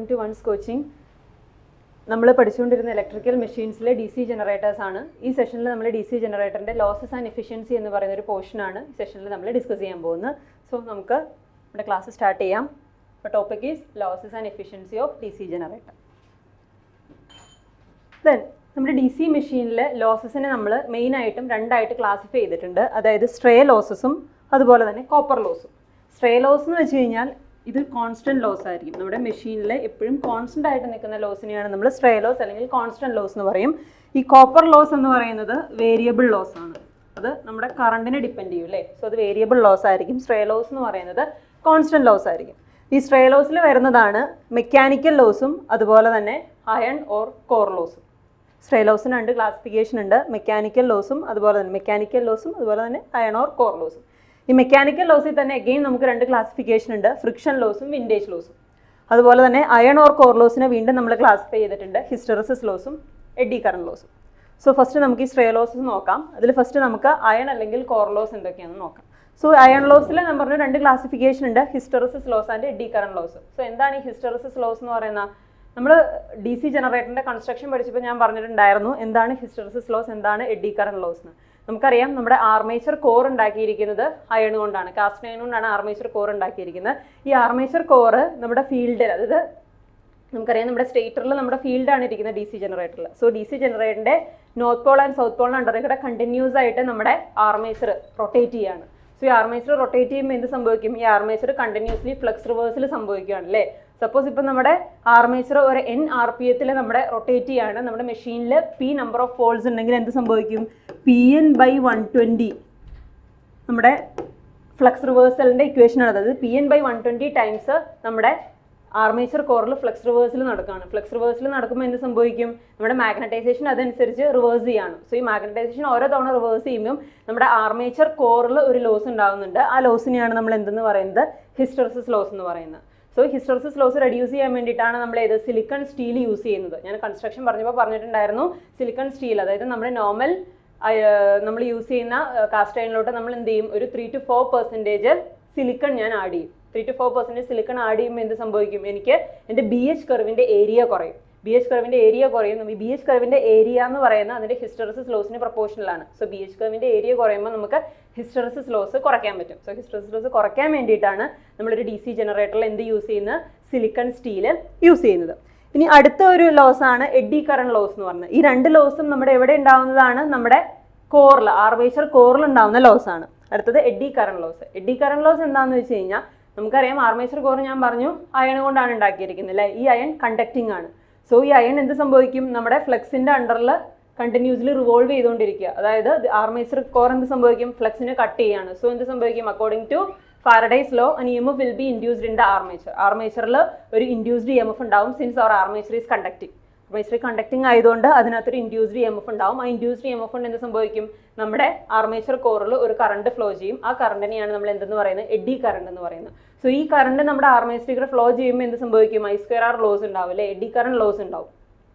Welcome to once coaching. നമ്മൾ പഠിച്ചുകൊണ്ടിരുന്ന electrical മെഷീൻസിലെ ഡി സി ജനറേറ്റേഴ്സ് ആണ്. ഈ സെഷനിൽ നമ്മൾ ഡി സി ജനറേറ്ററിൻ്റെ ലോസസ് ആൻഡ് എഫിഷ്യൻസി എന്ന് പറയുന്ന ഒരു പോർഷനാണ് ഈ സെഷനിൽ നമ്മൾ ഡിസ്കസ് ചെയ്യാൻ പോകുന്നത്. സോ നമുക്ക് നമ്മുടെ ക്ലാസ് സ്റ്റാർട്ട് ചെയ്യാം. അപ്പോൾ topic is losses and efficiency of D C generator. Then നമ്മുടെ ഡി സി മെഷീനിൽ ലോസസിനെ നമ്മൾ മെയിനായിട്ടും രണ്ടായിട്ട് ക്ലാസിഫൈ ചെയ്തിട്ടുണ്ട്. അതായത് സ്ട്രേ ലോസസും അതുപോലെ തന്നെ കോപ്പർ ലോസും. സ്ട്രേ ലോസ് എന്ന് വെച്ച് കഴിഞ്ഞാൽ ഇത് കോൺസ്റ്റൻറ്റ് ലോസ് ആയിരിക്കും. നമ്മുടെ മെഷീനിൽ എപ്പോഴും കോൺസ്റ്റൻ്റ് ആയിട്ട് നിൽക്കുന്ന ലോസിനെയാണ് നമ്മൾ സ്ട്രേ ലോസ് അല്ലെങ്കിൽ കോൺസ്റ്റൻറ്റ് ലോസ് എന്ന് പറയും. ഈ കോപ്പർ ലോസ് എന്ന് പറയുന്നത് വേരിയബിൾ ലോസ് ആണ്. അത് നമ്മുടെ കറണ്ടിനെ ഡിപ്പെൻഡ് ചെയ്യും അല്ലേ. സോ അത് വേരിയബിൾ ലോസ് ആയിരിക്കും. സ്ട്രേ ലോസ് എന്ന് പറയുന്നത് കോൺസ്റ്റൻറ്റ് ലോസ് ആയിരിക്കും. ഈ സ്ട്രേ ലോസിൽ വരുന്നതാണ് മെക്കാനിക്കൽ ലോസും അതുപോലെ തന്നെ അയൺ ഓർ കോർ ലോസും. സ്ട്രേ ലോസിന് രണ്ട് ക്ലാസിഫിക്കേഷൻ ഉണ്ട്. മെക്കാനിക്കൽ ലോസും അതുപോലെ തന്നെ അയൺ ഓർ കോർ ലോസും. ഈ മെക്കാനിക്കൽ ലോസിൽ തന്നെ അഗെയിൻ നമുക്ക് രണ്ട് ക്ലാസിഫിക്കേഷൻ ഉണ്ട്. ഫ്രിക്ഷൻ ലോസും വിൻറ്റേജ് ലോസും. അതുപോലെ തന്നെ അയൺ ഓർ കോർ ലോസിനെ വീണ്ടും നമ്മൾ ക്ലാസിഫൈ ചെയ്തിട്ടുണ്ട്. ഹിസ്റ്ററിസിസ് ലോസും എഡി കറന്റ് ലോസും. സോ ഫസ്റ്റ് നമുക്ക് ഈ സ്ട്രേ ലോസസ് നോക്കാം. അതിൽ ഫസ്റ്റ് നമുക്ക് അയൺ അല്ലെങ്കിൽ കോർ ലോസ് എന്തൊക്കെയാണെന്ന് നോക്കാം. സോ അയൺ ലോസിൽ ഞാൻ പറഞ്ഞ രണ്ട് ക്ലാസിഫിക്കേഷൻ ഉണ്ട്. Hysteresis loss and eddy current loss. So എന്താണ് ഈ ഹിസ്റ്ററിസിസ് ലോസ് എന്ന് പറയുന്നത്? നമ്മൾ ഡി സി ജനറേറ്ററിൻ്റെ കൺസ്ട്രക്ഷൻ പഠിച്ചപ്പോൾ ഞാൻ പറഞ്ഞിട്ടുണ്ടായിരുന്നു എന്താണ് ഹിസ്റ്ററിസിസ് ലോസ്, എന്താണ് എഡി കറന്റ് ലോസ് എന്ന്. നമുക്കറിയാം നമ്മുടെ ആർമേച്ചർ കോർ ഉണ്ടാക്കിയിരിക്കുന്നത് അയൺ കൊണ്ടാണ്. കാസ്റ്റ് അയൺ കൊണ്ടാണ് ആർമേച്ചർ കോർ ഉണ്ടാക്കിയിരിക്കുന്നത്. ഈ ആർമേച്ചർ കോർ നമ്മുടെ ഫീൽഡിൽ, അതായത് നമുക്കറിയാം നമ്മുടെ സ്റ്റേറ്ററിൽ നമ്മുടെ ഫീൽഡാണ് ഇരിക്കുന്നത് ഡി സി ജനറേറ്ററിൽ. സോ ഡി സി ജനറേറ്ററിൻ്റെ നോർത്ത് പോൾ ആൻഡ് സൗത്ത് പോളിൻ്റെ അണ്ടറിൽ കൂടെ കണ്ടിന്യൂസ് ആയിട്ട് നമ്മുടെ ആർമേച്ചർ റൊട്ടേറ്റ് ചെയ്യാണ്. സോ ഈ ആർമേച്ചർ റൊട്ടേറ്റ് ചെയ്യുമ്പോൾ എന്ത് സംഭവിക്കും? ഈ ആർമേച്ചർ കണ്ടിന്യൂസ്ലി ഫ്ലക്സ് റിവേഴ്സിൽ സംഭവിക്കുകയാണ് അല്ലേ. സപ്പോസ് ഇപ്പം നമ്മുടെ ആർമേച്ചർ ഒരു N RPM നമ്മുടെ റൊട്ടേറ്റ് ചെയ്യാണ്. നമ്മുടെ മെഷീനിൽ P നമ്പർ ഓഫ് പോൾസ് ഉണ്ടെങ്കിൽ എന്ത് സംഭവിക്കും? Pn/120 നമ്മുടെ ഫ്ലക്സ് റിവേഴ്സലിൻ്റെ ഇക്വേഷനാണ്. അതായത് Pn/120 ടൈംസ് നമ്മുടെ ആർമേച്ചർ കോറിൽ ഫ്ലക്സ് റിവേഴ്സിൽ നടക്കുകയാണ്. ഫ്ലക്സ് റിവേഴ്സിൽ നടക്കുമ്പോൾ എന്ത് സംഭവിക്കും? നമ്മുടെ മാഗ്നറ്റൈസേഷൻ അതനുസരിച്ച് റിവേഴ്സ് ചെയ്യാണ്. സോ ഈ മാഗ്നറ്റൈസേഷൻ ഓരോ തവണ റിവേഴ്സ് ചെയ്യുമ്പോൾ നമ്മുടെ ആർമേച്ചർ കോറിൽ ഒരു ലോസ് ഉണ്ടാകുന്നുണ്ട്. ആ ലോസിനെയാണ് നമ്മൾ എന്തെന്ന് പറയുന്നത്? ഹിസ്റ്ററിസിസ് ലോസ് എന്ന് പറയുന്നത്. സോ ഹിസ്റ്ററിസിസ് ലോസ് റെഡ്യൂസ് ചെയ്യാൻ വേണ്ടിയിട്ടാണ് നമ്മൾ സിലിക്കൺ സ്റ്റീൽ യൂസ് ചെയ്യുന്നത്. ഞാൻ കൺസ്ട്രക്ഷൻ പറഞ്ഞപ്പോൾ പറഞ്ഞിട്ടുണ്ടായിരുന്നു സിലിക്കൺ സ്റ്റീൽ, അതായത് നമ്മുടെ നോർമൽ നമ്മൾ യൂസ് ചെയ്യുന്ന കാസ്റ്റ് അയണിലോട്ട് നമ്മൾ എന്ത് ചെയ്യും? ഒരു 3 to 4% സിലിക്കൺ ഞാൻ ആഡ് ചെയ്യും. 3 to 4% സിലിക്കൺ ആഡ് ചെയ്യുമ്പോൾ എന്ത് സംഭവിക്കും? എനിക്ക് എൻ്റെ BH കർവിൻ്റെ ഏരിയ കുറയും. BH കർവിൻ്റെ ഏരിയ കുറയും. ഈ BH കർവിൻ്റെ ഏരിയ എന്ന് പറയുന്നത് അതിൻ്റെ ഹിസ്റ്ററിസിസ് ലോസിന് പ്രൊപ്പോർഷണലാണ്. സോ BH കർവിൻ്റെ ഏരിയ കുറയുമ്പോൾ നമുക്ക് ഹിസ്റ്ററിസിസ് ലോസ് കുറയ്ക്കാൻ പറ്റും. സോ ഹിസ്റ്ററിസിസ് ലോസ് കുറയ്ക്കാൻ വേണ്ടിയിട്ടാണ് നമ്മളൊരു ഡി സി ജനറേറ്ററിൽ എന്ത് യൂസ് ചെയ്യുന്നത്? സിലിക്കൺ സ്റ്റീൽ യൂസ് ചെയ്യുന്നത്. ഇനി അടുത്ത ഒരു ലോസ് ആണ് എഡി കറന്റ് ലോസ് എന്ന് പറയുന്നത്. ഈ രണ്ട് ലോസും നമ്മുടെ എവിടെ ഉണ്ടാവുന്നതാണ്? നമ്മുടെ കോറിൽ, ആർമേച്ചർ കോറിൽ ഉണ്ടാവുന്ന ലോസ് ആണ്. അടുത്തത് eddy current loss. Eddy current loss എന്താണെന്ന് വെച്ച് കഴിഞ്ഞാൽ നമുക്കറിയാം ആർമേച്ചർ കോർ ഞാൻ പറഞ്ഞു അയൺ കൊണ്ടാണ് ഉണ്ടാക്കിയിരിക്കുന്നത് അല്ലേ. ഈ അയൺ കണ്ടക്റ്റിംഗ് ആണ്. സോ ഈ അയൺ എന്ത് സംഭവിക്കും? നമ്മുടെ ഫ്ലക്സിൻ്റെ അണ്ടറിൽ കണ്ടിന്യൂസ്ലി റിവോൾവ് ചെയ്തുകൊണ്ടിരിക്കുക. അതായത് ആർമേച്ചർ കോർ എന്ത് സംഭവിക്കും? ഫ്ലക്സിനെ കട്ട് ചെയ്യാണ്. സോ എന്ത് സംഭവിക്കും? According to Faraday's law, an EMF will be induced in the armature. ആർമേച്ചറിൽ ഒരു ഇൻഡ്യൂസ്ഡ് EMF ഉണ്ടാവും. Since our armature is conducting. Armature conducting ആയതുകൊണ്ട് അതിനകത്തൊരു ഇൻഡ്യൂസ്ഡ് EMF ഉണ്ടാവും. ആ ഇൻഡ്യൂസ്ഡ് EMF കൊണ്ട് എന്ത് സംഭവിക്കും? നമ്മുടെ ആർമേച്ചർ കോറിൽ ഒരു കറണ്ട് ഫ്ലോ ചെയ്യും. ആ കറണ്ടിനെയാണ് നമ്മൾ എന്തെന്ന് പറയുന്നത്? എഡി കറണ്ട് എന്ന് പറയുന്നത്. സോ ഈ കറണ്ട് നമ്മുടെ ആർമേച്ചറിൽ ഫ്ലോ ചെയ്യുമ്പോൾ എന്ത് സംഭവിക്കും? I2R ലോസ് ഉണ്ടാവും അല്ലേ. എഡി കറണ്ട് ലോസ് ഉണ്ടാവും.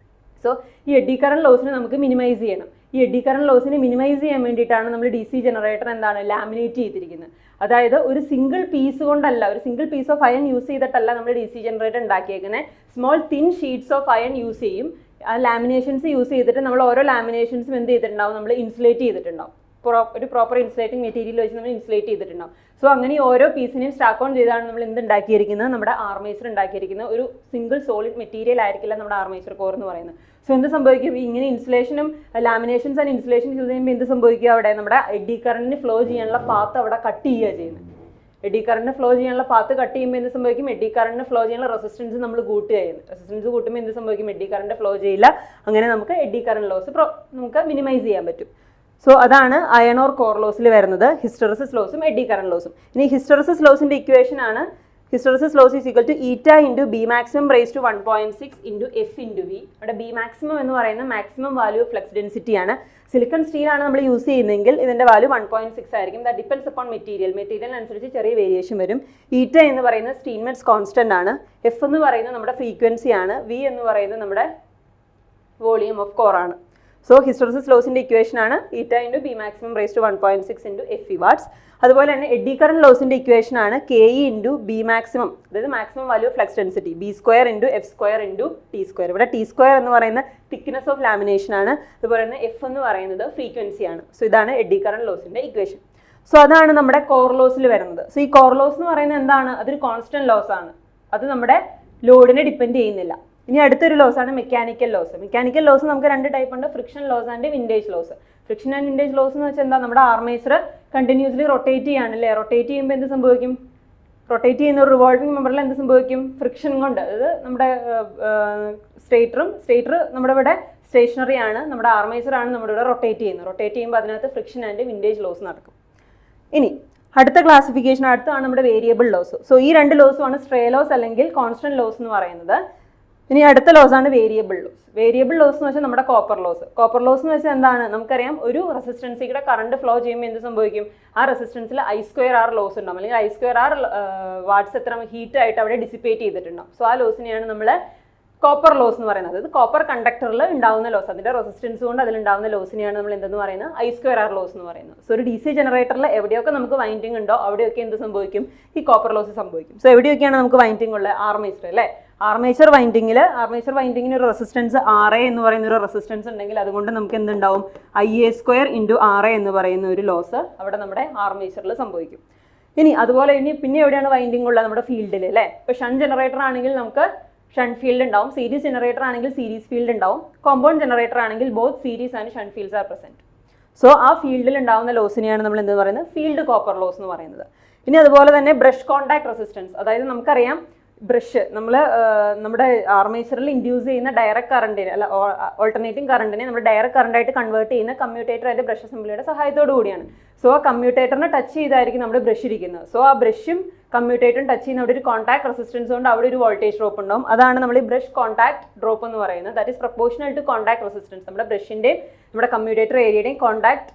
സോ ഈ എഡി കറന്റ് ലോസിനെ നമുക്ക് മിനിമൈസ് ചെയ്യണം. ഈ എഡി കറന്റ് ലോസിനെ മിനിമൈസ് ചെയ്യാൻ വേണ്ടിയിട്ടാണ് നമ്മൾ ഡി സി ജനറേറ്റർ എന്താണ് ലാമിനേറ്റ് ചെയ്തിരിക്കുന്നത്. അതായത് ഒരു സിംഗിൾ പീസ് കൊണ്ടല്ല, ഒരു single piece of iron use ചെയ്തിട്ടല്ല നമ്മൾ ഡി സി ജനറേറ്റർ ഉണ്ടാക്കിയേക്കുന്നത്. Small thin sheets of iron use ചെയ്യും. ആ ലാമിനേഷൻസ് യൂസ് ചെയ്തിട്ട് നമ്മൾ ഓരോ ലാമിനേഷൻസും എന്ത് ചെയ്തിട്ടുണ്ടാവും? നമ്മൾ ഇൻസുലേറ്റ് ചെയ്തിട്ടുണ്ടാവും. ഒരു പ്രോപ്പർ ഇൻസുലേറ്റിംഗ് മെറ്റീരിയൽ വെച്ച് നമ്മൾ ഇൻസുലേറ്റ് ചെയ്തിട്ടുണ്ടാവും. സോ അങ്ങനെ ഓരോ പീസിനെയും സ്റ്റാക്ക് ഓൺ ചെയ്താണ് നമ്മൾ എന്ത് ഉണ്ടാക്കിയിരിക്കുന്നത്? നമ്മുടെ ആർമേച്ചർ ഉണ്ടാക്കിയിരിക്കുന്നത്. ഒരു സിംഗിൾ സോളിഡ് മെറ്റീരിയൽ ആയിരിക്കില്ല നമ്മുടെ ആർമേച്ചർ കോർ എന്ന് പറയുന്നത്. സോ എന്ത് സംഭവിക്കും? ഇങ്ങനെ ഇൻസുലേഷനും ലാമിനേഷൻസ് ആൻഡ് ഇൻസുലേഷൻസ് യൂസ് ചെയ്യുമ്പോൾ എന്ത് സംഭവിക്കുക? അവിടെ നമ്മുടെ എഡി കറന്റിന് ഫ്ലോ ചെയ്യാനുള്ള പാത്ത് അവിടെ കട്ട് ചെയ്യുക ചെയ്യുന്നത്. എഡി കറന്റിന് ഫ്ലോ ചെയ്യാനുള്ള പാത്ത് കട്ട് ചെയ്യുമ്പോൾ എന്ത് സംഭവിക്കും? എഡി കറന്റിന് ഫ്ലോ ചെയ്യാനുള്ള റെസിസ്റ്റൻസ് നമ്മൾ കൂട്ടുക ചെയ്യുന്നത്. റെസിസ്റ്റൻസ് കൂട്ടുമ്പോൾ എന്ത് സംഭവിക്കും? എഡി കറന്റ് ഫ്ലോ ചെയ്യില്ല. അങ്ങനെ നമുക്ക് എഡി കറന്റ് ലോസ് നമുക്ക് മിനിമൈസ് ചെയ്യാൻ പറ്റും. സോ അതാണ് അയൺ ഓർ കോർ ലോസിൽ വരുന്നത്, ഹിസ്റ്ററിസിസ് ലോസും എഡി കറന്റ് ലോസും. ഇനി ഹിസ്റ്ററിസിസ് ലോസിൻ്റെ ഇക്വേഷൻ ആണ് hysteresis loss is equal to eta into B maximum raise to 1.6 into F into V. അവിടെ ബി മാക്സിമം എന്ന് പറയുന്നത് മാക്സിമം വാല്യൂ ഫ്ലക്സ് ഡെൻസിറ്റി ആണ്. സിലിക്കൺ സ്റ്റീലാണ് നമ്മൾ യൂസ് ചെയ്യുന്നതെങ്കിൽ ഇതിൻ്റെ വാല്യൂ 1.6 ആയിരിക്കും. ദാറ്റ് ഡിപ്പെൻഡ്സ് അപ്പോൺ മെറ്റീരിയലിനനുസരിച്ച് ചെറിയ വേരിയേഷൻ വരും. ഈറ്റ എന്ന് പറയുന്നത് സ്റ്റീൻമെറ്റ്സ് കോൺസ്റ്റന്റ് ആണ്. എഫ് എന്ന് പറയുന്നത് നമ്മുടെ ഫ്രീക്വൻസി ആണ്. വി എന്ന് പറയുന്നത് നമ്മുടെ വോളിയം ഓഫ് കോർ ആണ്. സോ ഹിസ്റ്ററിസിസ് ലോസിൻ്റെ ഇക്വേഷൻ ആണ് eta into B maximum raise to 1.6 into FE watts. അതുപോലെ തന്നെ എഡ്ഡി കറന്റ് ലോസിൻ്റെ ഇക്വേഷൻ ആണ് KE ഇൻറ്റു ബി മാക്സിമം, അതായത് maximum value of flux density B square into F square into T square. ഇവിടെ T square എന്ന് പറയുന്ന thickness of lamination ആണ്, അതുപോലെ തന്നെ എഫ് എന്ന് പറയുന്നത് ഫ്രീക്വൻസി ആണ്. സോ ഇതാണ് എഡ്ഡി കറന്റ് ലോസിൻ്റെ ഇക്വേഷൻ. സോ അതാണ് നമ്മുടെ കോർ ലോസിൽ വരുന്നത്. സോ ഈ കോർ ലോസ് എന്ന് പറയുന്നത് എന്താണ്? അതൊരു കോൺസ്റ്റന്റ് ലോസ് ആണ്, അത് നമ്മുടെ ലോഡിനെ ഡിപ്പെൻഡ് ചെയ്യുന്നില്ല. ഇനി അടുത്തൊരു ലോസ് ആണ് മെക്കാനിക്കൽ ലോസ്. മെക്കാനിക്കൽ ലോസ് നമുക്ക് രണ്ട് ടൈപ്പ് ഉണ്ട്, friction loss and windage loss. Friction and windage loss എന്ന് വെച്ചാൽ എന്താ? നമ്മുടെ ആർമേച്ചർ കണ്ടിന്യൂസ്ലി റൊട്ടേറ്റ് ചെയ്യാണല്ലേ, റൊട്ടേറ്റ് ചെയ്യുമ്പോൾ എന്ത് സംഭവിക്കും? റൊട്ടേറ്റ് ചെയ്യുന്ന ഒരു റിവോൾവിംഗ് മെമ്പറിൽ എന്ത് സംഭവിക്കും? ഫ്രിക്ഷൻ കൊണ്ട്, അതായത് നമ്മുടെ സ്റ്റേറ്റർ നമ്മുടെ ഇവിടെ സ്റ്റേഷനറി ആണ്, നമ്മുടെ ആർമേച്ചർ ആണ് നമ്മുടെ ഇവിടെ റൊട്ടേറ്റ് ചെയ്യുന്നത്. റൊട്ടേറ്റ് ചെയ്യുമ്പോൾ അതിനകത്ത് ഫ്രിക്ഷൻ ആൻഡ് വിൻഡേജ് ലോസ് നടക്കും. ഇനി അടുത്ത ക്ലാസിഫിക്കേഷൻ അടുത്താണ് നമ്മുടെ വേരിയബിൾ ലോസ്. സോ ഈ രണ്ട് ലോസുമാണ് സ്ട്രേ ലോസ് അല്ലെങ്കിൽ കോൺസ്റ്റന്റ് ലോസ് എന്ന് പറയുന്നത്. ഇനി അടുത്ത ലോസ് ആണ് വേരിയബിൾ ലോസ്. വേരിയബിൾ ലോസ് എന്ന് വെച്ചാൽ നമ്മുടെ കോപ്പർ ലോസ്. കോപ്പർ ലോസ് എന്ന് വെച്ചാൽ എന്താണ്? നമുക്കറിയാം, ഒരു റെസിസ്റ്റൻസിയുടെ കറണ്ട് ഫ്ലോ ചെയ്യുമ്പോൾ എന്ത് സംഭവിക്കും? ആ റെസിസ്റ്റൻസിൽ I²R ലോസ് ഉണ്ടാവും, അല്ലെങ്കിൽ I²R വാട്ട്സ് എത്ര ഹീറ്റ് ആയിട്ട് അവിടെ ഡിസിപ്പേറ്റ് ചെയ്തിട്ടുണ്ടാവും. സോ ആ ലോസിനെയാണ് നമ്മൾ കോപ്പർ ലോസ് എന്ന് പറയുന്നത്. അതായത് കോപ്പർ കണ്ടക്ടറിൽ ഉണ്ടാവുന്ന ലോസ്, അതിന്റെ റെസിസ്റ്റൻസ് കൊണ്ട് അതിലുണ്ടാവുന്ന ലോസിനെയാണ് നമ്മൾ എന്തെന്ന് പറയുന്നത്? I²R ലോസ് എന്ന് പറയുന്നത്. സോ ഒരു DC ജനറേറ്ററിൽ എവിടെയൊക്കെ നമുക്ക് വൈൻഡിങ് ഉണ്ടോ അവിടെയൊക്കെ എന്ത് സംഭവിക്കും? ഈ കോപ്പർ ലോസ് സംഭവിക്കും. സോ എവിടെയൊക്കെയാണ് നമുക്ക് വൈൻഡിങ് ഉള്ളത്? ആർമേച്ചർ അല്ലേ. ആർമേച്ചർ വൈൻഡിങ്ങിന് ഒരു റെസിസ്റ്റൻസ് RA എന്ന് പറയുന്ന ഒരു റെസിസ്റ്റൻസ് ഉണ്ടെങ്കിൽ അതുകൊണ്ട് നമുക്ക് എന്തുണ്ടാവും? IA² ഇൻറ്റു RA എന്ന് പറയുന്ന ഒരു ലോസ് അവിടെ നമ്മുടെ ആർമേച്ചറിൽ സംഭവിക്കും. ഇനി അതുപോലെ പിന്നെ എവിടെയാണ് വൈൻഡിങ് ഉള്ളത്? നമ്മുടെ ഫീൽഡിൽ അല്ലേ. ഇപ്പോൾ ഷണ്ട് ജനറേറ്റർ ആണെങ്കിൽ നമുക്ക് ഷണ്ട് ഫീൽഡ് ഉണ്ടാവും, സീരീസ് ജനറേറ്റർ ആണെങ്കിൽ സീരീസ് ഫീൽഡ് ഉണ്ടാവും, കോമ്പൗണ്ട് ജനറേറ്റർ ആണെങ്കിൽ both series and shunt fields R present. So ആ ഫീൽഡിൽ ഉണ്ടാവുന്ന ലോസിനെയാണ് നമ്മൾ എന്ത് പറയുന്നത്? ഫീൽഡ് കോപ്പർ ലോസ് എന്ന് പറയുന്നത്. ഇനി അതുപോലെ തന്നെ ബ്രഷ് കോൺടാക്ട് റെസിസ്റ്റൻസ്, അതായത് നമുക്കറിയാം ബ്രഷ് നമ്മുടെ ആർമേച്ചറിൽ ഇൻഡ്യൂസ് ചെയ്യുന്ന ഡയറക്റ്റ് കറണ്ടിനെ അല്ല ഓൾട്ടർനേറ്റിംഗ് കറണ്ടിനെ നമ്മൾ ഡയറക്റ്റ് കറണ്ടായിട്ട് കൺവേർട്ട് ചെയ്യുന്ന കമ്മ്യൂട്ടേറ്റർ ആയിട്ട് ബ്രഷ് അസംബ്ലിയുടെ സഹായത്തോടു കൂടിയാണ്. സോ ആ കമ്മ്യൂട്ടേറ്ററിനെ ടച്ച് ചെയ്തായിരിക്കും നമ്മുടെ ബ്രഷ് ഇരിക്കുന്നത്. സോ ആ ബ്രഷും കമ്മ്യൂട്ടേറ്ററും ടച്ച് ചെയ്യുന്ന അവിടെ ഒരു കോൺടാക്ട് റെസിസ്റ്റൻസ് കൊണ്ട് അവിടെ ഒരു വോൾട്ടേജ് ഡ്രോപ്പ് ഉണ്ടാവും. അതാണ് നമ്മൾ ഈ ബ്രഷ് കോൺടാക്ട് ഡ്രോപ്പ് എന്ന് പറയുന്നത്. That is proportional to contact resistance. നമ്മുടെ ബ്രഷിൻ്റെയും നമ്മുടെ കമ്മ്യൂട്ടേറ്റർ ഏരിയയുടെയും കോൺടാക്ട്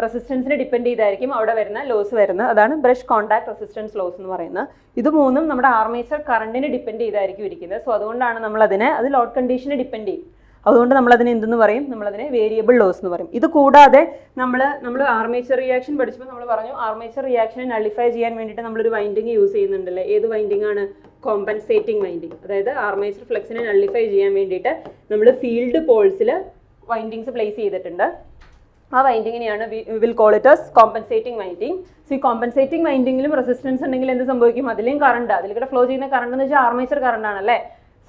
റെസിസ്റ്റൻസിനെ ഡിപ്പെൻഡ് ചെയ്തായിരിക്കും അവിടെ വരുന്ന ലോസ് വരുന്നത്. അതാണ് ബ്രഷ് കോൺടാക്ട് റെസിസ്റ്റൻസ് ലോസ് എന്ന് പറയുന്നത്. ഇത് മൂന്നും നമ്മുടെ ആർമേച്ചർ കറണ്ടിനെ ഡിപ്പെൻഡ് ചെയ്തായിരിക്കും ഇരിക്കുന്നത്. സോ അതുകൊണ്ടാണ് നമ്മളതിനെ അത് ലോഡ് കണ്ടീഷനെ ഡിപ്പെൻഡ് ചെയ്യും. അതുകൊണ്ട് നമ്മളതിനെ എന്തെന്ന് പറയും? നമ്മളതിനെ വേരിയബിൾ ലോസ് എന്ന് പറയും. ഇത് കൂടാതെ നമ്മൾ ആർമേച്ചർ റിയാക്ഷൻ പഠിച്ചപ്പോൾ നമ്മൾ പറഞ്ഞു, ആർമേച്ചർ റിയാക്ഷനെ നള്ളിഫൈ ചെയ്യാൻ വേണ്ടിയിട്ട് നമ്മളൊരു വൈൻഡിങ് യൂസ് ചെയ്യുന്നുണ്ടല്ലേ. ഏത് വൈൻഡിങ് ആണ്? Compensating winding. അതായത് ആർമേച്ചർ ഫ്ലക്സിനെ നള്ളിഫൈ ചെയ്യാൻ വേണ്ടിയിട്ട് നമ്മൾ ഫീൽഡ് പോൾസിൽ വൈൻഡിങ്സ് പ്ലേസ് ചെയ്തിട്ടുണ്ട്. ആ വൈൻഡിങ്ങിനെയാണ് will call it as compensating winding. So ഈ കോമ്പൻസേറ്റിംഗ് വൈൻഡിങ്ങിലും റെസിസ്റ്റൻസ് ഉണ്ടെങ്കിൽ എന്ത് സംഭവിക്കും? അതിലെയും കറണ്ട്, അതിലൂടെ ഫ്ലോ ചെയ്യുന്ന കറണ്ട് എന്ന് വെച്ചാൽ ആർമേച്ചർ കറണ്ട് ആണല്ലേ.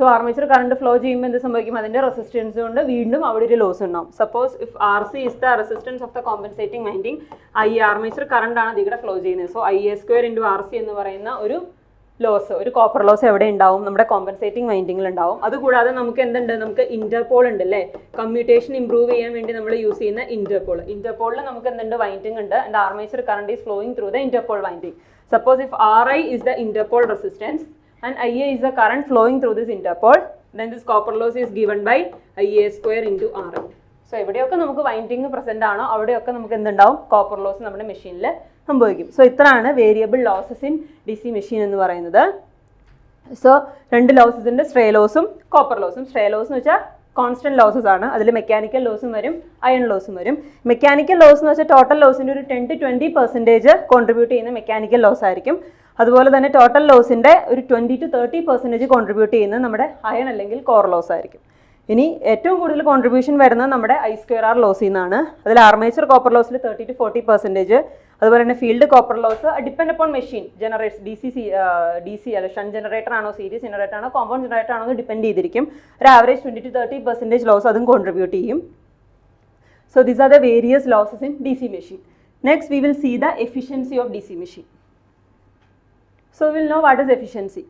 സോ ആർമേച്ചർ കറണ്ട് ഫ്ലോ ചെയ്യുമ്പോൾ എന്ത് സംഭവിക്കും? അതിന്റെ റെസിസ്റ്റൻസ് കൊണ്ട് വീണ്ടും അവിടെ ഒരു ലോസ് ഉണ്ടാവും. Suppose if RC is the resistance of the compensating winding, armature current ആണ് ഇതിലൂടെ ഫ്ലോ ചെയ്യുന്നത്. സോ IA² ഇൻറ്റു RC എന്ന് പറയുന്ന ഒരു ലോസ്, ഒരു കോപ്പർ ലോസ് എവിടെ ഉണ്ടാവും? നമ്മുടെ കോമ്പൻസേറ്റിംഗ് വൈൻഡിങ്ങിൽ ഉണ്ടാവും. അതുകൂടാതെ നമുക്ക് എന്തുണ്ട്? നമുക്ക് ഇന്റർപോൾ ഉണ്ട് അല്ലേ. കമ്മ്യൂട്ടേഷൻ ഇംപ്രൂവ് ചെയ്യാൻ വേണ്ടി നമ്മൾ യൂസ് ചെയ്യുന്ന ഇന്റർപോളിൽ നമുക്ക് എന്തുണ്ട്? വൈൻഡിങ് ഉണ്ട്. And armature current is flowing through the Interpol winding. Suppose if RI is the interpole resistance and IA is the current flowing through this interpole, then this copper loss is given by IA² into RI. So എവിടെയൊക്കെ നമുക്ക് winding present ആണോ അവിടെയൊക്കെ നമുക്ക് എന്തുണ്ടാവും? Copper loss നമ്മുടെ മെഷീനിൽ സംഭവിക്കും. So ഇത്രയാണ് variable losses in DC machine എന്ന് പറയുന്നത്. സോ രണ്ട് ലോസസ് ഉണ്ട്, സ്ട്രേ ലോസും കോപ്പർ ലോസും. സ്ട്രേ ലോസ് എന്ന് വെച്ചാൽ കോൺസ്റ്റന്റ് ലോസസ് ആണ്. അതിൽ മെക്കാനിക്കൽ ലോസും വരും, അയൺ ലോസും വരും. മെക്കാനിക്കൽ ലോസ് എന്ന് വെച്ചാൽ ടോട്ടൽ ലോസിൻ്റെ ഒരു 10 to 20% കോൺട്രിബ്യൂട്ട് ചെയ്യുന്ന മെക്കാനിക്കൽ ലോസ് ആയിരിക്കും. അതുപോലെ തന്നെ ടോട്ടൽ ലോസിൻ്റെ ഒരു 20 to 30% കോൺട്രിബ്യൂട്ട് ചെയ്യുന്നത് നമ്മുടെ അയൺ അല്ലെങ്കിൽ കോർ ലോസ് ആയിരിക്കും. ഇനി ഏറ്റവും കൂടുതൽ കോൺട്രിബ്യൂഷൻ വരുന്നത് നമ്മുടെ I²R ലോസിൽ നിന്നാണ്. അതിൽ ആർമേച്ചർ കോപ്പർ ലോസിൽ 30 to 40%. അതുപോലെ തന്നെ field copper loss depend upon machine generates. DC അല്ല ഷണ്ട് ജനറേറ്റർ ആണോ, സീരീസ് ജനറേറ്റർ ആണോ, കോമ്പൗണ്ട് ജനറേറ്റർ ആണോ എന്ന് ഡിപ്പെൻഡ് ചെയ്തിരിക്കും. ഒരു ആവറേജ് 20 to 30% ലോസ് അതും കോൺട്രിബ്യൂട്ട് ചെയ്യും. So these are the various losses in DC machine. Next we will see the efficiency of DC machine. So will know what is efficiency.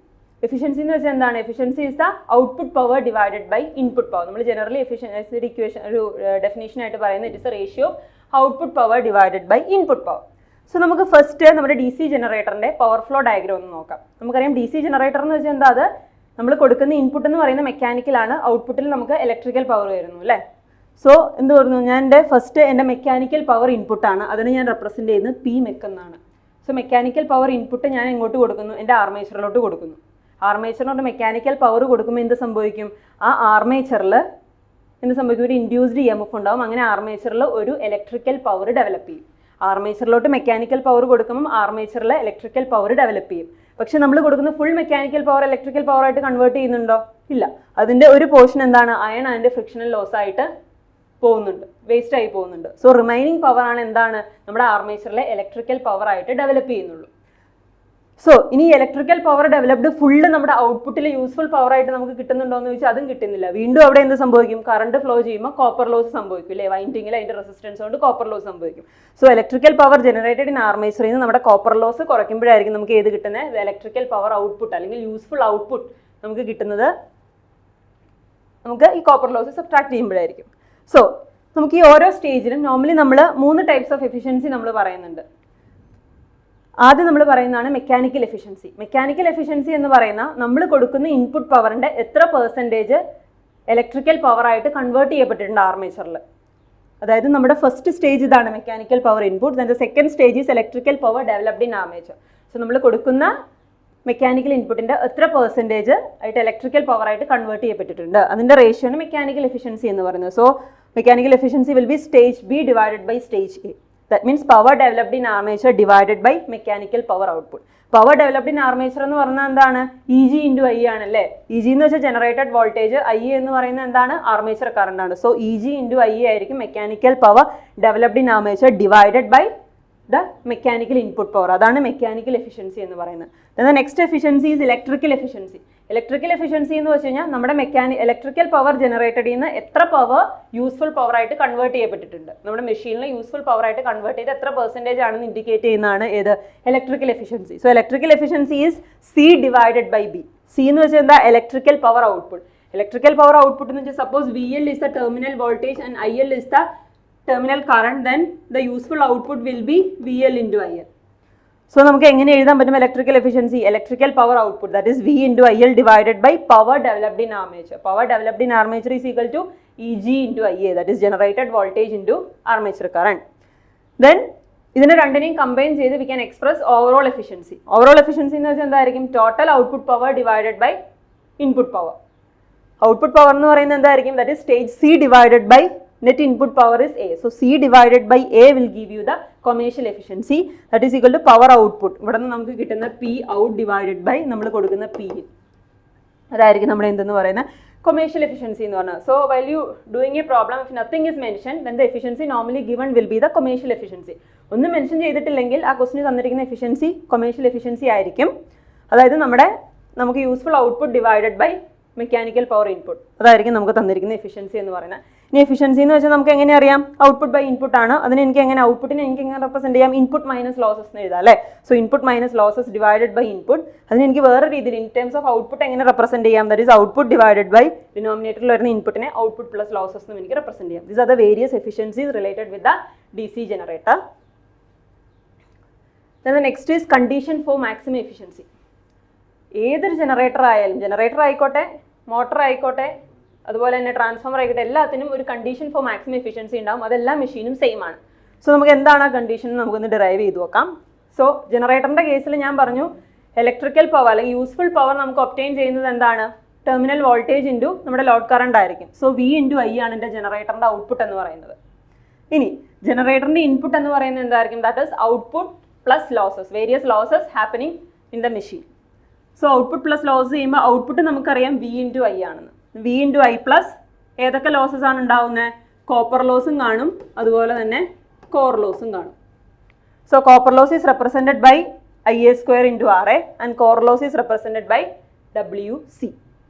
Efficiency എന്ന് വെച്ചാൽ എന്താണ്? Efficiency is the output power divided by input power. നമ്മൾ generally എഫിഷ്യൻസിയുടെ equation ഒരു definition ആയിട്ട് പറയുന്നത് it is a ratio output power divided by input power. So നമുക്ക് first നമ്മുടെ DC ജനറേറ്ററിന്റെ പവർ ഫ്ലോ ഡയഗ്രാം ഒന്ന് നോക്കാം. നമുക്കറിയാം DC ജനറേറ്റർ എന്ന് വെച്ചാൽ എന്താ? അത് നമ്മൾ കൊടുക്കുന്ന ഇൻപുട്ട് എന്ന് പറയുന്ന മെക്കാനിക്കലാണ്, ഔട്ട്പുട്ടിൽ നമുക്ക് ഇലക്ട്രിക്കൽ പവർ വരുന്നു അല്ലേ. സോ എന്ത് പറഞ്ഞു? ഞാൻ എൻ്റെ മെക്കാനിക്കൽ പവർ ഇൻപുട്ടാണ്, അതിന് ഞാൻ റെപ്രസെൻറ്റ് ചെയ്യുന്നത് P മെക്ക് എന്നാണ്. സോ മെക്കാനിക്കൽ പവർ ഇൻപുട്ട് ഞാൻ എങ്ങോട്ട് കൊടുക്കുന്നു? എൻ്റെ ആർമേച്ചറിലോട്ട് കൊടുക്കുന്നു. ആർമേച്ചറിനോട്ട് മെക്കാനിക്കൽ പവർ കൊടുക്കുമ്പോൾ എന്ത് സംഭവിക്കും? ആ ആർമേച്ചറിൽ എന്ത് സംഭവിക്കും, ഒരു ഇൻഡ്യൂസ്ഡ് EMF ഉണ്ടാവും. അങ്ങനെ ആർമേച്ചറിൽ ഒരു ഇലക്ട്രിക്കൽ പവർ ഡെവലപ്പ് ചെയ്യും. ആർമേച്ചറിലോട്ട് മെക്കാനിക്കൽ പവർ കൊടുക്കുമ്പോൾ ആർമേച്ചറിൽ ഇലക്ട്രിക്കൽ പവർ ഡെവലപ്പ് ചെയ്യും. പക്ഷെ നമ്മൾ കൊടുക്കുന്ന full mechanical power electrical power ആയിട്ട് കൺവേർട്ട് ചെയ്യുന്നുണ്ടോ? ഇല്ല. അതിൻ്റെ ഒരു പോർഷൻ എന്താണ്, അയൺ ആൻഡ് ഫ്രിക്ഷണൽ ലോസ് ആയിട്ട് പോകുന്നുണ്ട്, വേസ്റ്റ് ആയി പോകുന്നുണ്ട്. സോ റിമൈനിങ് പവർ ആണ് എന്താണ്, നമ്മുടെ ആർമേച്ചറിലെ ഇലക്ട്രിക്കൽ പവർ ആയിട്ട് ഡെവലപ്പ് ചെയ്യുന്നുള്ളൂ. സോ ഇനി ഇലക്ട്രിക്കൽ പവർ ഡെവലപ്ഡ് ഫുള്ള് നമ്മുടെ ഔട്ട്പുട്ടിൽ യൂസ്ഫുൾ പവർ ആയിട്ട് നമുക്ക് കിട്ടുന്നുണ്ടോ എന്ന് ചോദിച്ചാൽ അതും കിട്ടുന്നില്ല. വീണ്ടും അവിടെ എന്ത് സംഭവിക്കും, കറണ്ട് ഫ്ലോ ചെയ്യുമ്പോൾ കോപ്പർ ലോസ് സംഭവിക്കും അല്ലേ, വൈൻഡിങ്ങിൽ അതിന്റെ റെസിസ്റ്റൻസ് കൊണ്ട് കോപ്പർ ലോസ് സംഭവിക്കും. So electrical power generated in ആർമേച്ചറിൽ നിന്ന് നമ്മുടെ കോപ്പർ ലോസ് കുറയ്ക്കുമ്പോഴായിരിക്കും നമുക്ക് ഏത് കിട്ടുന്നത്, ഇലക്ട്രിക്കൽ പവർ ഔട്ട്പുട്ട് അല്ലെങ്കിൽ യൂസ്ഫുൾ ഔട്ട്പുട്ട് നമുക്ക് കിട്ടുന്നത്. നമുക്ക് ഈ കോപ്പർ ലോസ് സബ്ട്രാക്ട് ചെയ്യുമ്പോഴായിരിക്കും. സോ നമുക്ക് ഈ ഓരോ സ്റ്റേജിലും നോർമലി നമ്മൾ 3 ടൈപ്സ് ഓഫ് എഫിഷ്യൻസി നമ്മൾ പറയുന്നുണ്ട്. ആദ്യം നമ്മൾ പറയുന്നതാണ് മെക്കാനിക്കൽ എഫിഷ്യൻസി. മെക്കാനിക്കൽ എഫിഷ്യൻസി എന്ന് പറയുന്ന നമ്മൾ കൊടുക്കുന്ന ഇൻപുട്ട് പവറിന്റെ എത്ര പെർസെൻറ്റേജ് ഇലക്ട്രിക്കൽ പവർ ആയിട്ട് കൺവേർട്ട് ചെയ്യപ്പെട്ടിട്ടുണ്ട് ആർമേച്ചറിൽ. അതായത് നമ്മുടെ ഫസ്റ്റ് സ്റ്റേജ് ഇതാണ് mechanical power input. Then the second stage is electrical power developed in armature. So നമ്മൾ കൊടുക്കുന്ന മെക്കാനിക്കൽ ഇൻപുട്ടിന്റെ എത്ര പെർസെൻറ്റേജ് ആയിട്ട് ഇലക്ട്രിക്കൽ പവർ ആയിട്ട് കൺവേർട്ട് ചെയ്യപ്പെട്ടിട്ടുണ്ട്, അതിന്റെ റേഷ്യോ ആണ് മെക്കാനിക്കൽ എഫിഷ്യൻസി എന്ന് പറയുന്നത്. So mechanical efficiency will be stage B divided by stage A. That means power developed in armature divided by mechanical power output. Power developed in armature എന്ന് പറഞ്ഞാൽ എന്താണ്, EG into I ആണല്ലേ. EG എന്ന് വെച്ചാൽ generated voltage, I എന്ന് പറയുന്നത് എന്താണ്, armature current ആണ്. സോ EG into I ആയിരിക്കും mechanical power developed in armature divided by the mechanical input power. അതാണ് മെക്കാനിക്കൽ എഫിഷ്യൻസി എന്ന് പറയുന്നത്. Then next efficiency is electrical efficiency. Electrical efficiency എന്ന് വെച്ച് കഴിഞ്ഞാൽ നമ്മുടെ ഇലക്ട്രിക്കൽ പവർ ജനറേറ്റഡ് ചെയ്യുന്ന എത്ര പവർ യൂസ്ഫുൾ പവർ ആയിട്ട് കൺവേർട്ട് ചെയ്യപ്പെട്ടിട്ടുണ്ട്, നമ്മുടെ മെഷീനിൽ യൂസ്ഫുൾ പവർ ആയിട്ട് കൺവേർട്ട് ചെയ്ത് എത്ര പെർസെൻറ്റേജ് ആണെന്ന് ഇൻഡിക്കേറ്റ് ചെയ്യുന്നതാണ് ഏത്, electrical efficiency. So electrical efficiency is C divided by B. C എന്ന് വെച്ചാൽ എന്താ, electrical power output. Electrical power output എന്ന് വെച്ചാൽ suppose VL is the terminal voltage and IL is the terminal current, then the useful output will be VL into IL. So നമുക്ക് എങ്ങനെ എഴുതാൻ പറ്റും electrical efficiency, electrical power output that is V into IL divided by power developed in armature. Power developed in armature is equal to EG into IA, that is generated voltage into armature current. Then ഇതിനെ രണ്ടിനെയും combine ചെയ്ത് we can express overall efficiency. Overall efficiency എന്ന് വെച്ചാൽ എന്തായിരിക്കും, total output power divided by input power. Output power എന്ന് പറയുന്നത് എന്തായിരിക്കും, that is stage C divided by net input power is A. So C divided by A will give you the commercial efficiency, that is equal to power output. ഇവിടെ നിന്ന് നമുക്ക് കിട്ടുന്ന P out divided by നമ്മൾ കൊടുക്കുന്ന P. അതായിരിക്കും നമ്മൾ എന്തെന്ന് പറയുന്നത് commercial efficiency എന്ന് പറഞ്ഞാൽ. So while you doing a problem, if nothing is mentioned, then the efficiency normally given will be the commercial efficiency. ഒന്നും മെൻഷൻ ചെയ്തിട്ടില്ലെങ്കിൽ ആ ക്വസ്റ്റിന് തന്നിരിക്കുന്ന എഫിഷ്യൻസി commercial efficiency ആയിരിക്കും. അതായത് നമുക്ക് useful output divided by mechanical power input, അതായിരിക്കും നമുക്ക് തന്നിരിക്കുന്ന എഫിഷ്യൻസി എന്ന് പറയുന്നത്. ഇനി എഫിഷ്യൻസി എന്ന് വെച്ചാൽ നമുക്ക് എങ്ങനെ അറിയാം, ഔട്ട്പുട്ട് ബൈ ഇൻപുട്ട് ആണ്. അതിന് എനിക്ക് എങ്ങനെ ഔട്ട്പുട്ടിനെ എനിക്ക് എങ്ങനെ റെപ്രസെന്റ് ചെയ്യാം, ഇൻപുട്ട് മൈനസ് ലോസസ് എന്ന് എഴുതാം അല്ലേ. So input minus losses divided by input. അതിന് എനിക്ക് വേറെ രീതിയിൽ ഇൻ ടേംസ് ഓഫ് ഔട്ട്പുട്ട് എങ്ങനെ റെപ്രസെന്റ് ചെയ്യാം, that is output divided by ഡിനോമിനേറ്ററിൽ വരുന്ന ഇൻപുട്ടിനെ ഔട്ട്പുട്ട് പ്ലസ് ലോസസ് എന്ന് എനിക്ക് റെപ്രസെന്റ് ചെയ്യാം. These are the various efficiencies related with the DC generator. Then the next is condition for maximum efficiency. ഏതൊരു generator ആയാലും, ജനറേറ്റർ ആയിക്കോട്ടെ മോട്ടർ ആയിക്കോട്ടെ അതുപോലെ തന്നെ ട്രാൻസ്ഫോമർ ആയിക്കോട്ടെ, എല്ലാത്തിനും ഒരു കണ്ടീഷൻ ഫോർ മാക്സിമം എഫിഷ്യൻസി ഉണ്ടാവും. അതെല്ലാ മെഷീനും സെയിം ആണ്. സോ നമുക്ക് എന്താണ് ആ കണ്ടീഷൻ നമുക്കൊന്ന് ഡിറൈവ് ചെയ്ത് നോക്കാം. സോ ജനറേറ്ററിൻ്റെ കേസിൽ ഞാൻ പറഞ്ഞു ഇലക്ട്രിക്കൽ പവർ അല്ലെങ്കിൽ യൂസ്ഫുൾ പവർ നമുക്ക് ഒബ്റ്റെയിൻ ചെയ്യുന്നത് എന്താണ്, ടെർമിനൽ വോൾട്ടേജ് ഇൻറ്റു നമ്മുടെ ലോഡ് കറണ്ട് ആയിരിക്കും. സോ V into I ആണ് എൻ്റെ ജനറേറ്ററിൻ്റെ ഔട്ട്പുട്ട് എന്ന് പറയുന്നത്. ഇനി ജനറേറ്ററിൻ്റെ ഇൻപുട്ട് എന്ന് പറയുന്നത് എന്തായിരിക്കും, that is output plus losses, various losses happening in the machine. So output plus loss ചെയ്യുമ്പോൾ ഔട്ട്പുട്ട് നമുക്കറിയാം V into I ആണെന്ന്. V into I പ്ലസ് ഏതൊക്കെ ലോസസ് ആണ് ഉണ്ടാവുന്നത്, കോപ്പർ ലോസും കാണും അതുപോലെ തന്നെ കോർ ലോസും കാണും. So copper loss is represented by IA square into RA and core loss is represented by WC.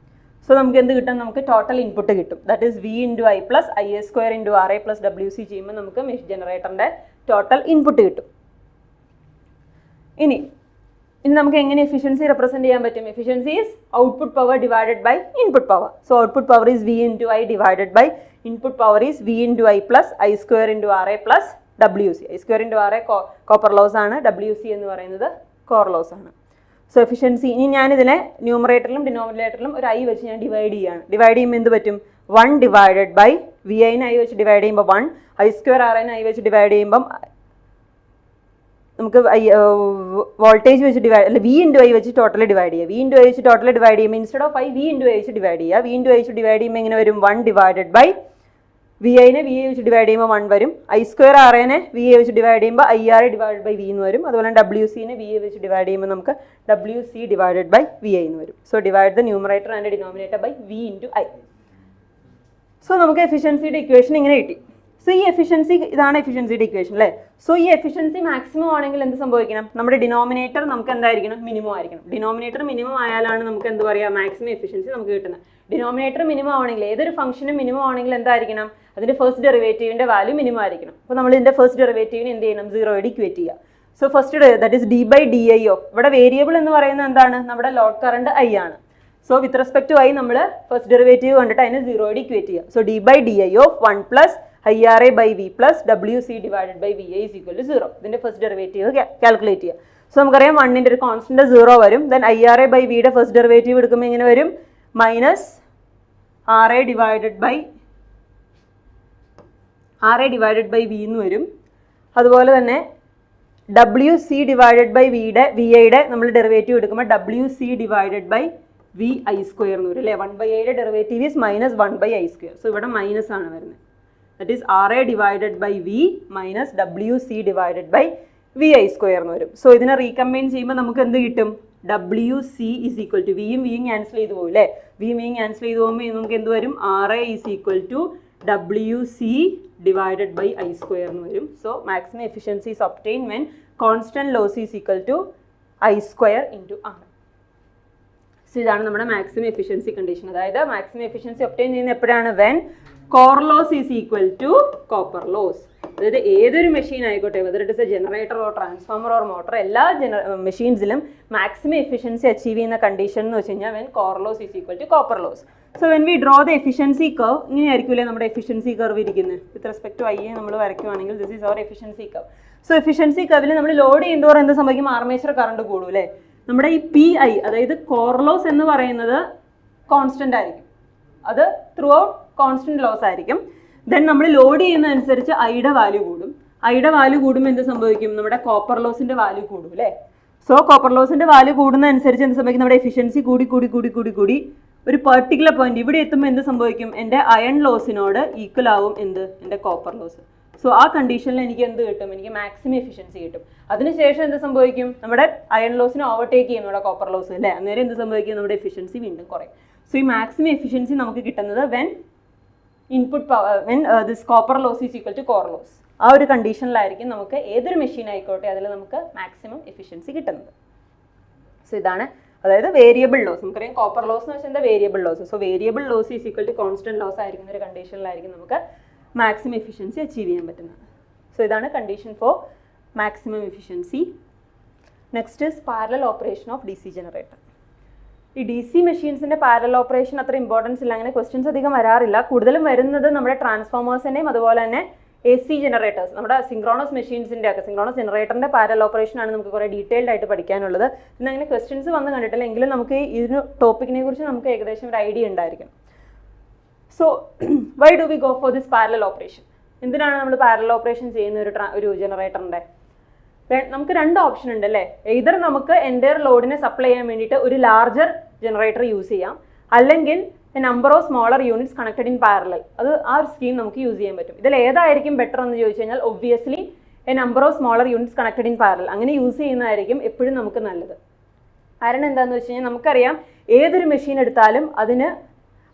So നമുക്ക് എന്ത് കിട്ടും, നമുക്ക് ടോട്ടൽ ഇൻപുട്ട് കിട്ടും. That is V into I plus IA square into RA plus WC ചെയ്യുമ്പോൾ നമുക്ക് ജനറേറ്ററിൻ്റെ total input കിട്ടും. ഇനി നമുക്ക് എങ്ങനെ എഫിഷ്യൻസി റെപ്രസെന്റ് ചെയ്യാൻ പറ്റും, efficiency is output power divided by input power. So output power is V into I divided by input power is V into I plus I square into RA plus WC. I square into RA copper loss ആണ്, WC എന്ന് പറയുന്നത് core loss ആണ്. So efficiency ഇനി ഞാനിതിനെ ന്യൂമറേറ്ററിലും ഡിനോമിനേറ്ററിലും ഒരു I വെച്ച് ഞാൻ divide ചെയ്യാണ്. ഡിവൈഡ് ചെയ്യുമ്പോൾ എന്ത് പറ്റും, 1 ഡിവൈഡഡ് ബൈ VI-നെ I വെച്ച് ഡിവൈഡ് ചെയ്യുമ്പോൾ 1, I square RA-നെ I വെച്ച് ഡിവൈഡ് ചെയ്യുമ്പം നമുക്ക് വോൾട്ടേജ് വെച്ച് ഡിവൈഡ് അല്ല V into I വെച്ച് ടോട്ടൽ ഡിവൈഡ് ചെയ്യുക. V into I വെച്ച് ടോട്ടൽ ഡിവൈഡ് ചെയ്യുമ്പോൾ instead of I V into I വെച്ച് ഡിവൈഡ് ചെയ്യുക. V into I വെച്ച് ഡിവൈഡ് ചെയ്യുമ്പോൾ എങ്ങനെ വരും, 1 ഡിവൈഡഡ് ബൈ വി ഐനെ വി ഐ വെച്ച് ഡിവൈഡ് ചെയ്യുമ്പോൾ 1 വരും. ഐ സ്ക്വയർ ആർ എനെ വി ഐ വെച്ച് ഡിവൈഡ് ചെയ്യുമ്പോൾ I R divide by V എന്ന് വരും. അതുപോലെ ഡബ്ല്യു സിനെ വി ഐ വെച്ച് ഡിവൈഡ് ചെയ്യുമ്പോൾ നമുക്ക് W C divided by V I എന്ന് വരും. So divide the numerator and denominator by V into I. So നമുക്ക് എഫിഷ്യൻസിയുടെ ഇക്വേഷൻ ഇങ്ങനെ കിട്ടി. സോ ഈ എഫിഷ്യൻസി, ഇതാണ് എഫിഷ്യൻസിയുടെ ഇക്വേഷൻ അല്ലേ. സോ ഈ എഫിഷ്യൻസി മാക്സിമം ആണെങ്കിൽ എന്ത് സംഭവിക്കണം? നമ്മുടെ ഡിനോമിനേറ്റർ നമുക്ക് എന്തായിരിക്കണം? മിനിമം ആയിരിക്കണം. ഡിനോമിനേറ്റർ മിനിമം ആയാലാണ് നമുക്ക് എന്ത് പറയുക? മാക്സിമം എഫിഷ്യൻസി നമുക്ക് കിട്ടുന്നത്. ഡിനോമിനേറ്റർ മിനിമം ആണെങ്കിൽ, ഏതൊരു ഫംഗ്ഷനും മിനിമം ആണെങ്കിൽ എന്തായിരിക്കണം? അതിന്റെ ഫസ്റ്റ് ഡെറിവേറ്റീവിന്റെ വാല്യൂ മിനിമം ആയിരിക്കണം. അപ്പോൾ നമ്മൾ ഇതിന്റെ ഫസ്റ്റ് ഡെറിവേറ്റീവിന് എന്ത് ചെയ്യണം? 0 ഇക്വേറ്റ് ചെയ്യുക. So first that is d by d I of, ഇവിടെ വേരിയബിൾ എന്ന് പറയുന്നത് എന്താണ്? നമ്മുടെ ലോഡ് കറണ്ട് ഐ ആണ്. So with respect to I നമ്മൾ ഫസ്റ്റ് ഡെറിവേറ്റീവ് കണ്ടിട്ട് അതിന് 0 ഇക്വേറ്റ് ചെയ്യുക. So d by d I of 1 plus I R A by V plus W C divided by V I is equal to 0. ഇതിന്റെ first derivative calculate ചെയ്യുക. So നമുക്കറിയാം 1ന്റെ ഒരു constant 0 വരും. Then I R A by വിയുടെ first derivative എടുക്കുമ്പോൾ എങ്ങനെ വരും? Minus R A divided by V എന്ന് വരും. അതുപോലെ തന്നെ W C divided by V ഐയുടെ നമ്മൾ ഡെറിവേറ്റീവ് എടുക്കുമ്പോൾ W C divided by V I square എന്ന് വരും അല്ലേ. 1/ഐയുടെ ഡെറിവേറ്റീവ് ഈസ് മൈനസ് 1/ഐ സ്ക്വയർ. സോ ഇവിടെ മൈനസ് ആണ് വരുന്നത്. That is R A divided by V minus W C divided by V I square എന്ന് വരും. സോ ഇതിനെ റീകമ്പൈൻ ചെയ്യുമ്പോൾ നമുക്ക് എന്ത് കിട്ടും? W C is equal to വിയും ക്യാൻസൽ ചെയ്ത് പോകും അല്ലേ. വിയും ക്യാൻസൽ ചെയ്ത് പോകുമ്പോൾ നമുക്ക് എന്ത് വരും? R A is equal to W C divided by I square എന്ന് വരും. So maximum efficiency is obtain when constant loss is equal to I square into R. So ഇതാണ് നമ്മുടെ മാക്സിമം എഫിഷ്യൻസി കണ്ടീഷൻ. അതായത് മാക്സിമം എഫിഷ്യൻസി ഒബ്റ്റെയിൻ ചെയ്യുന്നത് എപ്പോഴാണ്? When core loss is equal to copper loss. അതായത് ഏതൊരു machine ആയിക്കോട്ടെ, whether it is a generator or transformer or motor, എല്ലാ മെഷീൻസിലും മാക്സിമം എഫിഷ്യൻസി അച്ചീവ് ചെയ്യുന്ന കണ്ടീഷൻ എന്ന് വെച്ച് കഴിഞ്ഞാൽ when core loss is equal to copper loss. So when we draw the efficiency curve, ഇങ്ങനെയായിരിക്കില്ലേ നമ്മുടെ എഫിഷ്യൻസി കർവ് ഇരിക്കുന്നത്. വിത്ത് റെസ്പെക്ട് ടു ഐ നമ്മൾ വരയ്ക്കുവാണെങ്കിൽ this is our efficiency curve. So efficiency കർവിൽ നമ്മൾ ലോഡ് ചെയ്യുന്നതോറും എന്ത് സംഭവിക്കും? ആർമേച്ചർ കറണ്ട് കൂടും അല്ലേ. നമ്മുടെ ഈ പി ഐ, അതായത് കോർ ലോസ് എന്ന് പറയുന്നത് കോൺസ്റ്റന്റ് ആയിരിക്കും. അത് ത്രൂ ഔട്ട് കോൺസ്റ്റന്റ് ലോസ് ആയിരിക്കും. ദെൻ നമ്മൾ ലോഡ് ചെയ്യുന്നതനുസരിച്ച് ഐയുടെ വാല്യൂ കൂടും. ഐയുടെ വാല്യൂ കൂടുമ്പോൾ എന്ത് സംഭവിക്കും? നമ്മുടെ കോപ്പർ ലോസിന്റെ വാല്യൂ കൂടും അല്ലേ. സോ കോപ്പർ ലോസിന്റെ വാല്യൂ കൂടുന്നതനുസരിച്ച് എന്ത് സംഭവിക്കും? നമ്മുടെ എഫിഷ്യൻസി കൂടി ഒരു പെർട്ടിക്കുലർ പോയിന്റ് ഇവിടെ എത്തുമ്പോൾ എന്ത് സംഭവിക്കും? എൻ്റെ അയൺ ലോസിനോട് ഈക്വൽ ആവും എന്ത്? എൻ്റെ കോപ്പർ ലോസ്. സോ ആ കണ്ടീഷനിൽ എനിക്ക് എന്ത് കിട്ടും? എനിക്ക് മാക്സിമം എഫിഷ്യൻസി കിട്ടും. അതിനുശേഷം എന്ത് സംഭവിക്കും? നമ്മുടെ അയൺ ലോസിനെ ഓവർടേക്ക് ചെയ്യും നമ്മുടെ കോപ്പർ ലോസ് അല്ലേ. അന്നേരം എന്ത് സംഭവിക്കും? നമ്മുടെ എഫിഷ്യൻസി വീണ്ടും കുറയും. സോ ഈ മാക്സിമം എഫിഷ്യൻസി നമുക്ക് കിട്ടുന്നത് when input power, when this copper loss is equal to core loss. ആ ഒരു കണ്ടീഷനിലായിരിക്കും നമുക്ക് ഏതൊരു മെഷീൻ ആയിക്കോട്ടെ അതിൽ നമുക്ക് മാക്സിമം എഫിഷ്യൻസി കിട്ടുന്നത്. സോ ഇതാണ്, അതായത് വേരിയബിൾ ലോസ്. നമുക്കറിയാം കോപ്പർ ലോസ് എന്ന് വെച്ചാൽ എന്താ? Variable loss. So variable loss is equal to constant loss ആയിരിക്കുന്ന ഒരു കണ്ടീഷനിലായിരിക്കും നമുക്ക് മാക്സിമം എഫിഷ്യൻസി അച്ചീവ് ചെയ്യാൻ പറ്റുന്നത്. സോ ഇതാണ് condition for maximum efficiency. Next is parallel operation of DC generator. ഈ DC മെഷീൻസിന്റെ പാരലൽ ഓപ്പറേഷൻ അത്ര ഇമ്പോർട്ടൻസ് ഇല്ല, അങ്ങനെ ക്വസ്റ്റ്യൻസ് അധികം വരാറില്ല. കൂടുതലും വരുന്നത് നമ്മുടെ ട്രാൻസ്ഫോമേഴ്സിന്റെയും അതുപോലെ തന്നെ AC ജനറേറ്റേഴ്സ്, നമ്മുടെ സിങ്ക്രോണസ് മെഷീൻസിന്റെ ഒക്കെ, സിങ്ക്രോണസ് ജനറേറ്ററിന്റെ പാരലൽ ഓപ്പറേഷൻ ആണ് നമുക്ക് കുറേ ഡീറ്റെയിൽഡ് ആയിട്ട് പഠിക്കാനുള്ളത്. ഇന്ന് അങ്ങനെ ക്വസ്റ്റ്യൻസ് വന്ന് കണ്ടിട്ടില്ല, എങ്കിലും നമുക്ക് ഈ ഒരു ടോപ്പിക്കിനെ കുറിച്ച് നമുക്ക് ഏകദേശം ഒരു ഐഡിയ ഉണ്ടായിരിക്കും. So why do we go for this parallel operation? എന്തിനാണ് നമ്മൾ പാരലൽ ഓപ്പറേഷൻ ചെയ്യുന്ന ഒരു ജനറേറ്ററിന്റെ? നമുക്ക് രണ്ട് ഓപ്ഷൻ ഉണ്ട് അല്ലേ. എയ്തർ നമുക്ക് എൻ്റയർ ലോഡിനെ സപ്ലൈ ചെയ്യാൻ വേണ്ടിയിട്ട് ഒരു ലാർജർ ജനറേറ്റർ യൂസ് ചെയ്യാം, അല്ലെങ്കിൽ number of smaller units connected in parallel. അത് ആ ഒരു സ്കീം നമുക്ക് യൂസ് ചെയ്യാൻ പറ്റും. ഇതിൽ ഏതായിരിക്കും ബെറ്റർ എന്ന് ചോദിച്ചു കഴിഞ്ഞാൽ obviously A number of smaller units connected in parallel, അങ്ങനെ യൂസ് ചെയ്യുന്നതായിരിക്കും എപ്പോഴും നമുക്ക് നല്ലത്. കാരണം എന്താണെന്ന് വെച്ച് കഴിഞ്ഞാൽ നമുക്കറിയാം ഏതൊരു മെഷീൻ എടുത്താലും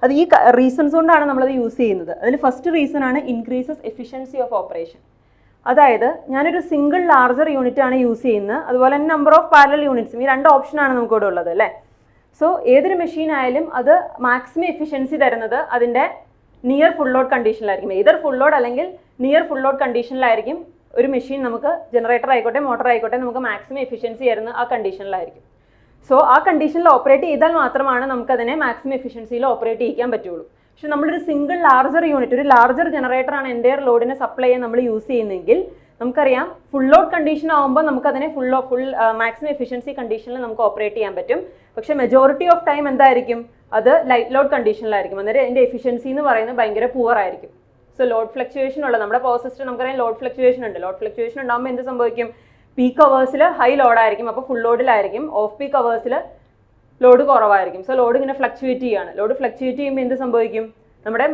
അത് ഈ റീസൺസ് കൊണ്ടാണ് നമ്മളത് യൂസ് ചെയ്യുന്നത്. അതിൽ ഫസ്റ്റ് റീസൺ ആണ് ഇൻക്രീസസ് എഫിഷ്യൻസി ഓഫ് ഓപ്പറേഷൻ. അതായത് ഞാനൊരു സിംഗിൾ ലാർജർ യൂണിറ്റ് ആണ് യൂസ് ചെയ്യുന്നത്, അതുപോലെ തന്നെ നമ്പർ ഓഫ് പാരലൽ യൂണിറ്റ്സും, ഈ രണ്ട് ഓപ്ഷനാണ് നമുക്കിവിടെ ഉള്ളത് അല്ലേ. സോ ഏതൊരു മെഷീൻ ആയാലും അത് മാക്സിമം എഫിഷ്യൻസി തരുന്നത് അതിൻ്റെ നിയർ ഫുൾ ലോഡ് കണ്ടീഷനിലായിരിക്കും. ഏതർ ഫുൾ ലോഡ് അല്ലെങ്കിൽ നിയർ ഫുൾ ലോഡ് കണ്ടീഷനിലായിരിക്കും ഒരു മെഷീൻ നമുക്ക്, ജനറേറ്റർ ആയിക്കോട്ടെ മോട്ടർ ആയിക്കോട്ടെ, നമുക്ക് മാക്സിമം എഫിഷ്യൻസി തരുന്ന ആ കണ്ടീഷനിലായിരിക്കും. സോ ആ കണ്ടീഷനിൽ ഓപ്പറേറ്റ് ചെയ്താൽ മാത്രമാണ് നമുക്കതിനെ മാക്സിമം എഫിഷ്യൻസിയിൽ ഓപ്പറേറ്റ് ചെയ്യിക്കാൻ പറ്റുള്ളൂ. പക്ഷെ നമ്മളൊരു സിംഗിൾ ലാർജർ യൂണിറ്റ്, ഒരു ലാർജർ ജനറേറ്ററാണ് എൻ്റയർ ലോഡിനെ സപ്ലൈ ചെയ്യാൻ നമ്മൾ യൂസ് ചെയ്യുന്നതെങ്കിൽ നമുക്കറിയാം ഫുൾ ലോഡ് കണ്ടീഷൻ ആകുമ്പോൾ നമുക്കതിനെ ഫുൾ മാക്സിമം എഫിഷ്യൻസി കണ്ടീഷനിൽ നമുക്ക് ഓപ്പറേറ്റ് ചെയ്യാൻ പറ്റും. പക്ഷെ മെജോറിറ്റി ഓഫ് ടൈം എന്തായിരിക്കും? അത് ലൈറ്റ് ലോഡ് കണ്ടീഷനിലായിരിക്കും. അന്നേരം അതിൻ്റെ എഫിഷ്യൻസി എന്ന് പറയുന്നത് ഭയങ്കര പുവർ ആയിരിക്കും. സോ ലോഡ് ഫ്ലക്ച്വേഷൻ ഉള്ള നമ്മുടെ പവർ സിസ്റ്റം നമുക്കറിയാം ലോഡ് ഫ്ലക്ച്വേഷൻ ഉണ്ട്. ലോഡ് ഫ്ലക്ച്വേഷൻ ഉണ്ടാകുമ്പോൾ എന്ത് സംഭവിക്കും? പീക്ക് അവേഴ്സിൽ ഹൈ ലോഡായിരിക്കും, അപ്പോൾ ഫുൾ ലോഡിലായിരിക്കും. ഓഫ് പീക്ക് അവേഴ്സിൽ ലോഡ് കുറവായിരിക്കും. സോ ലോഡ് ഇങ്ങനെ ഫ്ലക്ച്വേറ്റ് ചെയ്യാണ്. ലോഡ് ഫ്ലക്ച്വേറ്റ് ചെയ്യുമ്പോൾ എന്ത് സംഭവിക്കും? നമ്മുടെ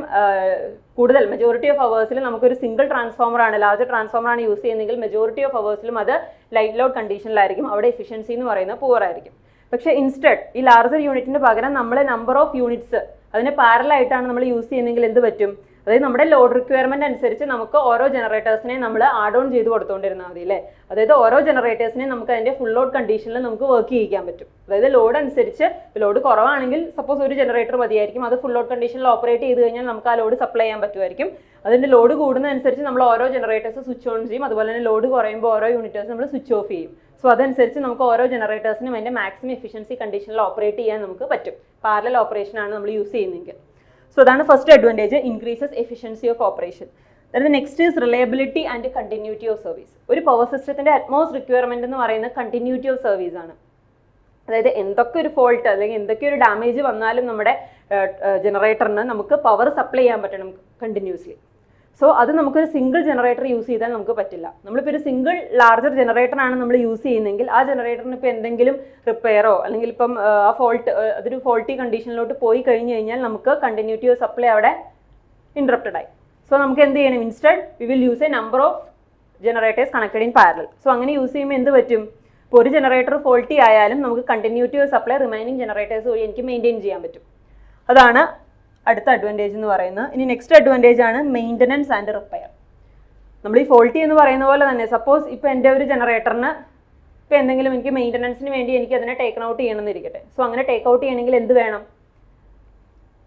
കൂടുതൽ മെജോറിറ്റി ഓഫ് അവേഴ്സിൽ നമുക്കൊരു സിംഗിൾ ട്രാൻസ്ഫോമറാണ്, ലാർജ് ട്രാൻസ്ഫോമറാണ് യൂസ് ചെയ്യുന്നതെങ്കിൽ മെജോറിറ്റി ഓഫ് അവേഴ്സിലും അത് ലൈറ്റ് ലോഡ് കണ്ടീഷനിലായിരിക്കും. അവിടെ എഫിഷ്യൻസി എന്ന് പറയുന്നത് പൂവർ ആയിരിക്കും. പക്ഷേ ഇൻസ്റ്റഡ് ഈ ലാർജർ യൂണിറ്റിന് പകരം നമ്മൾ നമ്പർ ഓഫ് യൂണിറ്റ്സ് അതിന് പാരലായിട്ടാണ് നമ്മൾ യൂസ് ചെയ്യുന്നതെങ്കിൽ എന്ത് പറ്റും? അതായത് നമ്മുടെ ലോഡ് റിക്വയർമെന്റ് അനുസരിച്ച് നമുക്ക് ഓരോ ജനറേറ്റേഴ്സിനെ നമ്മൾ ആഡ് ഓൺ ചെയ്ത് കൊടുത്തുകൊണ്ടിരുന്നാൽ മതി അല്ലേ. അതായത് ഓരോ ജനറേറ്റേഴ്സിനെ നമുക്ക് അതിന്റെ ഫുൾ ലോഡ് കണ്ടീഷനിൽ നമുക്ക് വർക്ക് ചെയ്യിക്കാൻ പറ്റും. അതായത് ലോഡ് അനുസരിച്ച് ലോഡ് കുറവാണെങ്കിൽ സപ്പോസ് ഒരു ജനറേറ്റർ മതിയായിരിക്കും, അത് ഫുൾ ലോഡ് കണ്ടീഷനിൽ ഓപ്പറേറ്റ് ചെയ്ത് കഴിഞ്ഞാൽ നമുക്ക് ആ ലോഡ് സപ്ലൈ ചെയ്യാൻ പറ്റുമായിരിക്കും. അതിന്റെ ലോഡ് കൂടുന്നതനുസരിച്ച് നമ്മൾ ഓരോ ജനറേറ്റേഴ്സ് സ്വിച്ച് ഓൺ ചെയ്യും. അതുപോലെ തന്നെ ലോഡ് കുറയുമ്പോൾ ഓരോ യൂണിറ്റേഴ്സ് നമ്മൾ സ്വിച്ച് ഓഫ് ചെയ്യും. സോ അതനുസരിച്ച് നമുക്ക് ഓരോ ജനറേറ്റേഴ്സിനും അതിന്റെ മാക്സിമം എഫിഷ്യൻസി കണ്ടീഷനിൽ ഓപ്പറേറ്റ് ചെയ്യാൻ നമുക്ക് പറ്റും. പാരലൽ ഓപ്പറേഷൻ ആണ് നമ്മൾ യൂസ് ചെയ്യുന്നതെങ്കിൽ. So that's the first advantage, increases efficiency of operation. Then the next is reliability and continuity of service. ഒരു പവർ സിസ്റ്റത്തിന്റെ അറ്റ്മോസ്റ്റ് റിക്വയർമെന്റ് എന്ന് പറയുന്നത് കണ്ടിന്യൂറ്റി ഓഫ് സർവീസ് ആണ്. അതായത് എന്തൊക്കെ ഒരു ഫോൾട്ട് അല്ലെങ്കിൽ എന്തൊക്കെ ഒരു ഡാമേജ് വന്നാലും നമ്മുടെ ജനറേറ്ററിന് നമുക്ക് പവർ സപ്ലൈ ചെയ്യാൻ പറ്റണം കണ്ടിന്യൂസ്ലി. സോ അത് നമുക്കൊരു സിംഗിൾ ജനറേറ്റർ യൂസ് ചെയ്താൽ നമുക്ക് പറ്റില്ല. നമ്മളിപ്പോൾ ഒരു സിംഗിൾ ലാർജർ ജനറേറ്ററാണ് നമ്മൾ യൂസ് ചെയ്യുന്നതെങ്കിൽ ആ ജനറേറ്ററിന് ഇപ്പോൾ എന്തെങ്കിലും റിപ്പയറോ അല്ലെങ്കിൽ ഇപ്പം ആ അതൊരു ഫോൾട്ടി കണ്ടീഷനിലോട്ട് പോയി കഴിഞ്ഞ് കഴിഞ്ഞാൽ നമുക്ക് കണ്ടിന്യൂറ്റി ഓഫ് സപ്ലൈ അവിടെ ഇൻറ്ററപ്റ്റഡ് ആയി. സോ നമുക്ക് എന്ത് ചെയ്യണം? Instead we will use A number of generators connected in parallel. So അങ്ങനെ യൂസ് ചെയ്യുമ്പോൾ എന്ത് പറ്റും? ഇപ്പോൾ ഒരു ജനറേറ്റർ ഫോൾട്ടി ആയാലും നമുക്ക് continuity of supply remaining generators വഴി എനിക്ക് മെയിൻറ്റെയിൻ ചെയ്യാൻ പറ്റും. അതാണ് അടുത്ത അഡ്വാൻറ്റേജ് എന്ന് പറയുന്നത്. ഇനി നെക്സ്റ്റ് അഡ്വാൻറ്റേജ് ആണ് മെയിൻ്റനൻസ് ആൻഡ് റിപ്പയർ. നമ്മൾ ഈ ഫോൾട്ടി എന്ന് പറയുന്ന പോലെ തന്നെ സപ്പോസ് ഇപ്പോൾ എൻ്റെ ഒരു ജനറേറ്ററിന് ഇപ്പോൾ എന്തെങ്കിലും എനിക്ക് മെയിൻ്റനൻസിന് വേണ്ടി എനിക്ക് അതിനെ ടേക്ക് ഔട്ട് ചെയ്യണമെന്നിരിക്കട്ടെ. സോ അങ്ങനെ ടേക്ക് ഔട്ട് ചെയ്യണമെങ്കിൽ എന്ത് വേണം?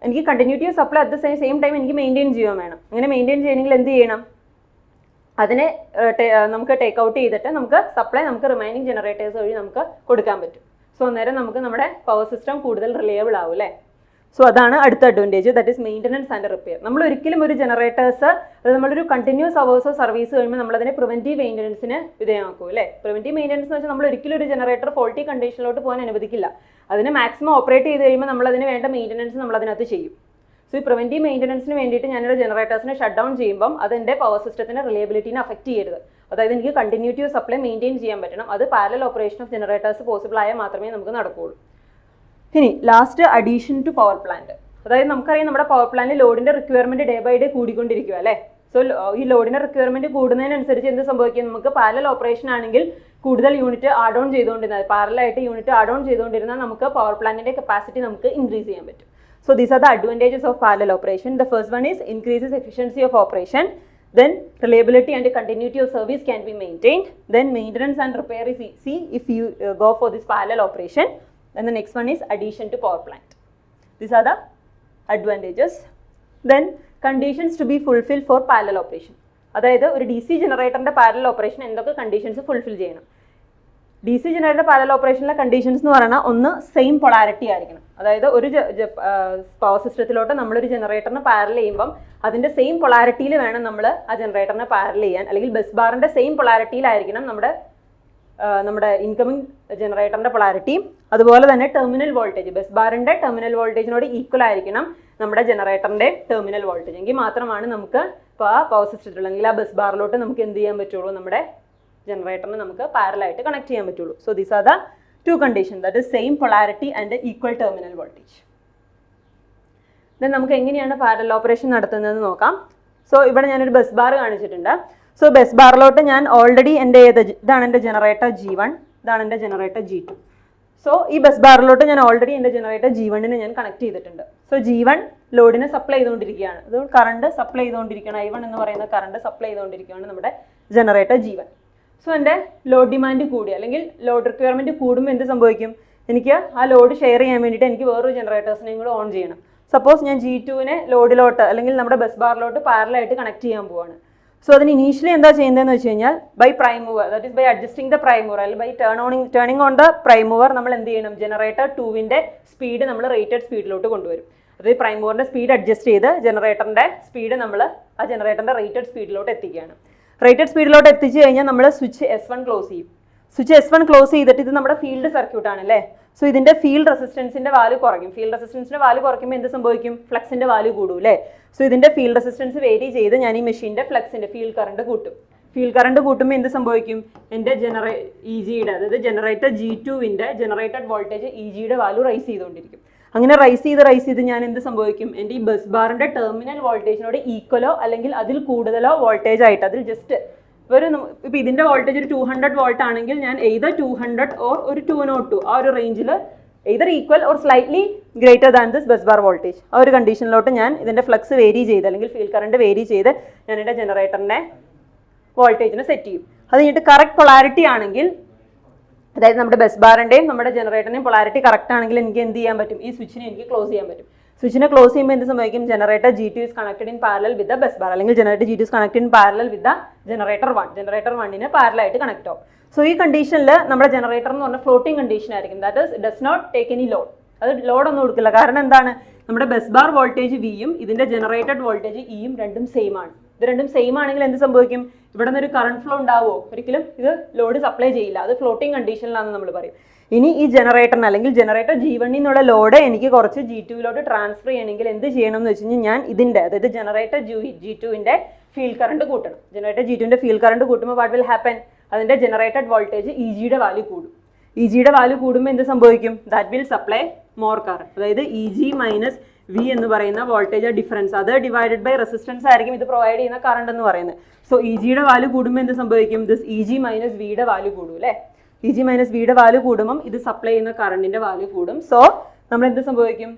എനിക്ക് continuity of supply at the same time എനിക്ക് മെയിൻറ്റെയിൻ ചെയ്യാൻ വേണം. അങ്ങനെ മെയിൻറ്റെയിൻ ചെയ്യണമെങ്കിൽ എന്ത് ചെയ്യണം? അതിനെ നമുക്ക് ടേക്ക് ഔട്ട് ചെയ്തിട്ട് നമുക്ക് സപ്ലൈ നമുക്ക് റിമൈനിങ് ജനറേറ്റേഴ്സ് വഴി നമുക്ക് കൊടുക്കാൻ പറ്റും. സോ അന്നേരം നമുക്ക് നമ്മുടെ പവർ സിസ്റ്റം കൂടുതൽ റിലയബിൾ ആവും അല്ലേ. സോ അതാണ് അടുത്ത advantage, that is maintenance and repair. നമ്മൾ ഒരിക്കലും ഒരു ജനറേറ്റേഴ്സ് അത് നമ്മളൊരു കണ്ടിന്യൂസ് അവേഴ്സ് ഓഫ് സർവീസ് കഴിയുമ്പോൾ നമ്മളതിനെ പ്രിവെൻറ്റീവ് മെയിൻ്റനൻസിന് വിധേയമാക്കും അല്ലേ. പ്രിവെൻറ്റീവ് മെയിൻ്റനൻസ് എന്ന് വെച്ചാൽ നമ്മൾ ഒരിക്കലും ഒരു ജനറേറ്റർ ഫോൾട്ടി കണ്ടീഷനിലോട്ട് പോകാൻ അനുവദിക്കില്ല. അതിനെ മാക്സിമം ഓപ്പറേറ്റ് ചെയ്ത് കഴിയുമ്പോൾ നമ്മൾ അതിന് വേണ്ട മെയിൻ്റനൻസ് നമ്മൾ അതിനകത്ത് ചെയ്യും. സോ ഈ പ്രിവെൻറ്റീവ് മെയിൻ്റനൻസിന് വേണ്ടിയിട്ട് ഞാനൊരു ജനറേറ്റേഴ്സിനെ ഷട്ട് ഡൗൺ ചെയ്യുമ്പം അതെൻ്റെ പവർ സിസ്റ്റത്തിൻ്റെ റിലയബിലിറ്റിനെ അഫക്റ്റ് ചെയ്യരുത്. അതായത് എനിക്ക് കണ്ടിന്യൂറ്റി ഓഫ് സപ്ലൈ മെയിൻറ്റെയിൻ ചെയ്യാൻ പറ്റണം. അത് parallel operation of generators possible ആയാൽ മാത്രമേ നമുക്ക് നടക്കുകയുള്ളൂ. ഇനി last addition to power plant. അതായത് നമുക്കറിയാം നമ്മുടെ പവർ പ്ലാന്റിൽ ലോഡിന്റെ റിക്വയർമെന്റ് ഡേ ബൈ ഡേ കൂടിക്കൊണ്ടിരിക്കുക അല്ലേ. സോ ഈ ലോഡിന്റെ റിക്വയർമെന്റ് കൂടുന്നതിനനുസരിച്ച് എന്ത് സംഭവിക്കും? നമുക്ക് പാരലൽ ഓപ്പറേഷൻ ആണെങ്കിൽ കൂടുതൽ യൂണിറ്റ് ആഡ് ഓൺ ചെയ്തുകൊണ്ടിരുന്നത് പാരലായിട്ട് യൂണിറ്റ് ആഡ് ഓൺ ചെയ്തുകൊണ്ടിരുന്നാൽ നമുക്ക് പവർ പ്ലാന്റിന്റെ കപ്പാസിറ്റി നമുക്ക് ഇൻക്രീസ് ചെയ്യാൻ പറ്റും. So these are the advantages of parallel operation. The first one is increases efficiency of operation. Then reliability and continuity of service can be maintained. Then maintenance and repair is easy if you go for this parallel operation. And the next one is addition to power plant. These are the advantages. Then conditions to be fulfilled for parallel operation. അതായത് ഒരു D C ജനറേറ്ററിൻ്റെ parallel operation എന്തൊക്കെ conditions fulfil ചെയ്യണം? D C generator parallel ഓപ്പറേഷനിലെ conditions എന്ന് പറയുന്നത് ഒന്ന് same polarity ആയിരിക്കണം. അതായത് ഒരു പവർ സിസ്റ്റത്തിലോട്ട് നമ്മളൊരു ജനറേറ്ററിന് പാരലൽ ചെയ്യുമ്പം അതിൻ്റെ സെയിം പൊളാരിറ്റിയിൽ വേണം നമ്മൾ ആ ജനറേറ്ററിനെ പാരലൽ ചെയ്യാൻ. അല്ലെങ്കിൽ ബസ് ബാറിൻ്റെ സെയിം പൊളാരിറ്റിയിലായിരിക്കണം നമ്മുടെ ഇൻകമിങ് ജനറേറ്ററിൻ്റെ പൊളാരിറ്റി. അതുപോലെ തന്നെ ടെർമിനൽ വോൾട്ടേജ് ബസ് ബാറിൻ്റെ ടെർമിനൽ വോൾട്ടേജിനോട് ഈക്വൽ ആയിരിക്കണം നമ്മുടെ ജനറേറ്ററിൻ്റെ ടെർമിനൽ വോൾട്ടേജ്. എങ്കിൽ മാത്രമാണ് നമുക്ക് ഇപ്പോൾ ആ പവർ സിസ്റ്റത്തിൽ അല്ലെങ്കിൽ ആ ബസ് ബാറിലോട്ട് നമുക്ക് എന്ത് ചെയ്യാൻ പറ്റുള്ളൂ? നമ്മുടെ ജനറേറ്ററിന് നമുക്ക് പാരലായിട്ട് കണക്ട് ചെയ്യാൻ പറ്റുള്ളൂ. So these are the two condition, that is same polarity and equal terminal voltage. Then നമുക്ക് എങ്ങനെയാണ് പാരലൽ ഓപ്പറേഷൻ നടത്തുന്നതെന്ന് നോക്കാം. സോ ഇവിടെ ഞാനൊരു ബസ് ബാർ കാണിച്ചിട്ടുണ്ട്. സോ ബസ് ബാറിലോട്ട് ഞാൻ ഓൾറെഡി ഇതാണ് എൻ്റെ ജനറേറ്റർ G1, ഇതാണ് എൻ്റെ ജനറേറ്റർ G2. സോ ഈ ബസ് ബാറിലോട്ട് ഞാൻ ഓൾറെഡി എൻ്റെ ജനറേറ്റർ G1നെ ഞാൻ കണക്ട് ചെയ്തിട്ടുണ്ട്. സോ G1 ലോഡിനെ സപ്ലൈ ചെയ്തുകൊണ്ടിരിക്കുകയാണ്. അത് കറണ്ട് സപ്ലൈ ചെയ്തുകൊണ്ടിരിക്കുകയാണ്. I1 എന്ന് പറയുന്ന കറണ്ട് സപ്ലൈ ചെയ്തുകൊണ്ടിരിക്കുകയാണ് നമ്മുടെ ജനറേറ്റർ G1. സോ എൻ്റെ ലോഡ് ഡിമാൻഡ് കൂടി അല്ലെങ്കിൽ ലോഡ് റിക്വയർമെൻറ്റ് കൂടുമ്പോൾ എന്ത് സംഭവിക്കും? എനിക്ക് ആ ലോഡ് ഷെയർ ചെയ്യാൻ വേണ്ടിയിട്ട് എനിക്ക് വേറൊരു ജനറേറ്റേഴ്സിനെയും കൂടെ ഓൺ ചെയ്യണം. സപ്പോസ് ഞാൻ G2നെ ലോഡിലോട്ട് അല്ലെങ്കിൽ നമ്മുടെ ബസ് ബാറിലോട്ട് പാരലായിട്ട് കണക്ട് ചെയ്യാൻ പോവാണ്. സോ അതിന് ഇനീഷ്യലി എന്താ ചെയ്യുന്നതെന്ന് വെച്ച് കഴിഞ്ഞാൽ by prime mover, that is by adjusting the prime mover അല്ലെങ്കിൽ by turning on the prime mover നമ്മൾ എന്ത് ചെയ്യണം? ജനറേറ്റർ 2വിൻ്റെ സ്പീഡ് നമ്മൾ റേറ്റഡ് സ്പീഡിലോട്ട് കൊണ്ടുവരും. അതായത് പ്രൈം മൂവറിൻ്റെ സ്പീഡ് അഡ്ജസ്റ്റ് ചെയ്ത് ജനറേറ്ററിൻ്റെ സ്പീഡ് നമ്മൾ ആ ജനറേറ്ററിൻ്റെ റേറ്റഡ് സ്പീഡിലോട്ട് എത്തിക്കുകയാണ്. റേറ്റഡ് സ്പീഡിലോട്ട് എത്തിച്ചു കഴിഞ്ഞാൽ നമ്മൾ സ്വിച്ച് S1 ക്ലോസ് ചെയ്യും. സ്വിച്ച് S1 ക്ലോസ് ചെയ്തിട്ട് ഇത് നമ്മുടെ ഫീൽഡ് സർക്യൂട്ട് ആണല്ലേ. സോ ഇതിൻ്റെ ഫീൽഡ് റെസിസ്റ്റൻസിൻ്റെ വാല്യൂ കുറയ്ക്കും. ഫീൽഡ് റെസിസ്റ്റൻസിൻ്റെ വാല്യൂ കുറയ്ക്കുമ്പോൾ എന്ത് സംഭവിക്കും? ഫ്ലക്സിൻ്റെ വാല്യൂ കൂടും അല്ലേ. സോ ഇതിൻ്റെ ഫീൽഡ് റെസിസ്റ്റൻസ് വേരി ചെയ്ത് ഞാൻ ഈ മെഷീൻ്റെ ഫ്ലക്സിൻ്റെ ഫീൽഡ് കറണ്ട് കൂട്ടും. ഫീൽഡ് കറണ്ട് കൂട്ടുമ്പോൾ എന്ത് സംഭവിക്കും? എൻ്റെ EGയുടെ അതായത് ജനറേറ്റർ G2വിൻ്റെ ജനറേറ്റഡ് വോൾട്ടേജ് EGയുടെ വാല്യൂ റൈസ് ചെയ്തുകൊണ്ടിരിക്കും. അങ്ങനെ റൈസ് ചെയ്ത് ഞാൻ എന്ത് സംഭവിക്കും, എൻ്റെ ഈ ബസ് ബാറിൻ്റെ ടെർമിനൽ വോൾട്ടേജിനോട് ഈക്വലോ അല്ലെങ്കിൽ അതിൽ കൂടുതലോ വോൾട്ടേജ് ആയിട്ട്, അതിൽ ജസ്റ്റ് ഇപ്പോൾ ഇതിൻ്റെ വോൾട്ടേജ് ഒരു 200 വോൾട്ട് ആണെങ്കിൽ ഞാൻ എയ്തർ 200 ഓർ ഒരു 202 ആ ഒരു റേഞ്ചിൽ either equal or slightly greater than this bus bar voltage, ആ ഒരു കണ്ടീഷനിലോട്ട് ഞാൻ ഇതിൻ്റെ ഫ്ലക്സ് വേരി ചെയ്ത് അല്ലെങ്കിൽ ഫീൽഡ് കറണ്ട് വേരി ചെയ്ത് ഞാൻ എൻ്റെ ജനറേറ്ററിനെ വോൾട്ടേജിനെ സെറ്റ് ചെയ്യും. അത് കഴിഞ്ഞിട്ട് കറക്റ്റ് പൊളാരിറ്റി ആണെങ്കിൽ, അതായത് നമ്മുടെ ബസ് ബാറിൻ്റെയും നമ്മുടെ ജനറേറ്ററിൻ്റെയും പൊളാരിറ്റി കറക്റ്റ് ആണെങ്കിൽ എനിക്ക് എന്ത് ചെയ്യാൻ പറ്റും, ഈ സ്വിച്ചിനെ എനിക്ക് ക്ലോസ് ചെയ്യാൻ പറ്റും. സ്വിച്ചിനെ ക്ലോസ് ചെയ്യുമ്പോൾ എന്ത് സംഭവിക്കും, generator G2 is connected in parallel with the bus bar, അല്ലെങ്കിൽ ജനറേറ്റർ G2 is connected in parallel with the generator 1. Generator 1ന് പാരലൽ ആയിട്ട് കണക്ട് ആവും. സോ ഈ കണ്ടീഷനിൽ നമ്മുടെ ജനറേറ്റർ എന്ന് പറഞ്ഞാൽ ഫ്ലോട്ടിംഗ് കണ്ടീഷൻ ആയിരിക്കും. That is does not take any load. അത് ലോഡ് ഒന്നും കൊടുക്കില്ല. കാരണം എന്താണ്, നമ്മുടെ ബസ് ബാർ വോൾട്ടേജ് വിയും ഇതിന്റെ ജനറേറ്റഡ് വോൾട്ടേജ് ഇയും രണ്ടും സെയിം ആണ്. ഇത് രണ്ടും സെയിം ആണെങ്കിൽ എന്ത് സംഭവിക്കും, ഇവിടെ നിന്ന് ഒരു കറണ്ട് ഫ്ലോ ഉണ്ടാവുമോ, ഒരിക്കലും ഇത് ലോഡ് സപ്ലൈ ചെയ്യില്ല. അത് ഫ്ലോട്ടിംഗ് കണ്ടീഷനിലാണെന്ന് നമ്മൾ പറയും. ഇനി ഈ ജനറേറ്ററിന് അല്ലെങ്കിൽ ജനറേറ്റർ G1 എന്നുള്ള ലോഡ് എനിക്ക് കുറച്ച് G2 ട്രാൻസ്ഫർ ചെയ്യണമെങ്കിൽ എന്ത് ചെയ്യണം എന്ന് വെച്ച് കഴിഞ്ഞാൽ ഞാൻ ഇതിൻ്റെ, അതായത് ജനറേറ്റർ G2 ഫീൽഡ് കറണ്ട് കൂട്ടണം. ജനറേറ്റർ G2 ഫീൽഡ് കറണ്ട് കൂട്ടുമ്പോൾ വാട്ട് വിൽ ഹാപ്പൻ, അതിൻ്റെ ജനറേറ്റഡ് വോൾട്ടേജ് EGയുടെ വാല്യൂ കൂടും. EGയുടെ വാല്യൂ കൂടുമ്പോൾ എന്ത് സംഭവിക്കും, that will supply more current. അതായത് EG മൈനസ് V എന്ന് പറയുന്ന വോൾട്ടേജ് ഡിഫറൻസ്, അത് ഡിവൈഡഡ് ബൈ റെസിസ്റ്റൻസ് ആയിരിക്കും ഇത് പ്രൊവൈഡ് ചെയ്യുന്ന കറണ്ട് എന്ന് പറയുന്നത്. സോ EGയുടെ വാല്യൂ കൂടുമ്പോൾ എന്ത് സംഭവിക്കും, ദിസ് EG മൈനസ് Vയുടെ വാല്യൂ കൂടും അല്ലേ. EG മൈനസ് Vയുടെ വാല്യൂ കൂടുമ്പം ഇത് സപ്ലൈ ചെയ്യുന്ന കറണ്ടിന്റെ വാല്യൂ കൂടും. സോ നമ്മൾ എന്ത് സംഭവിക്കും,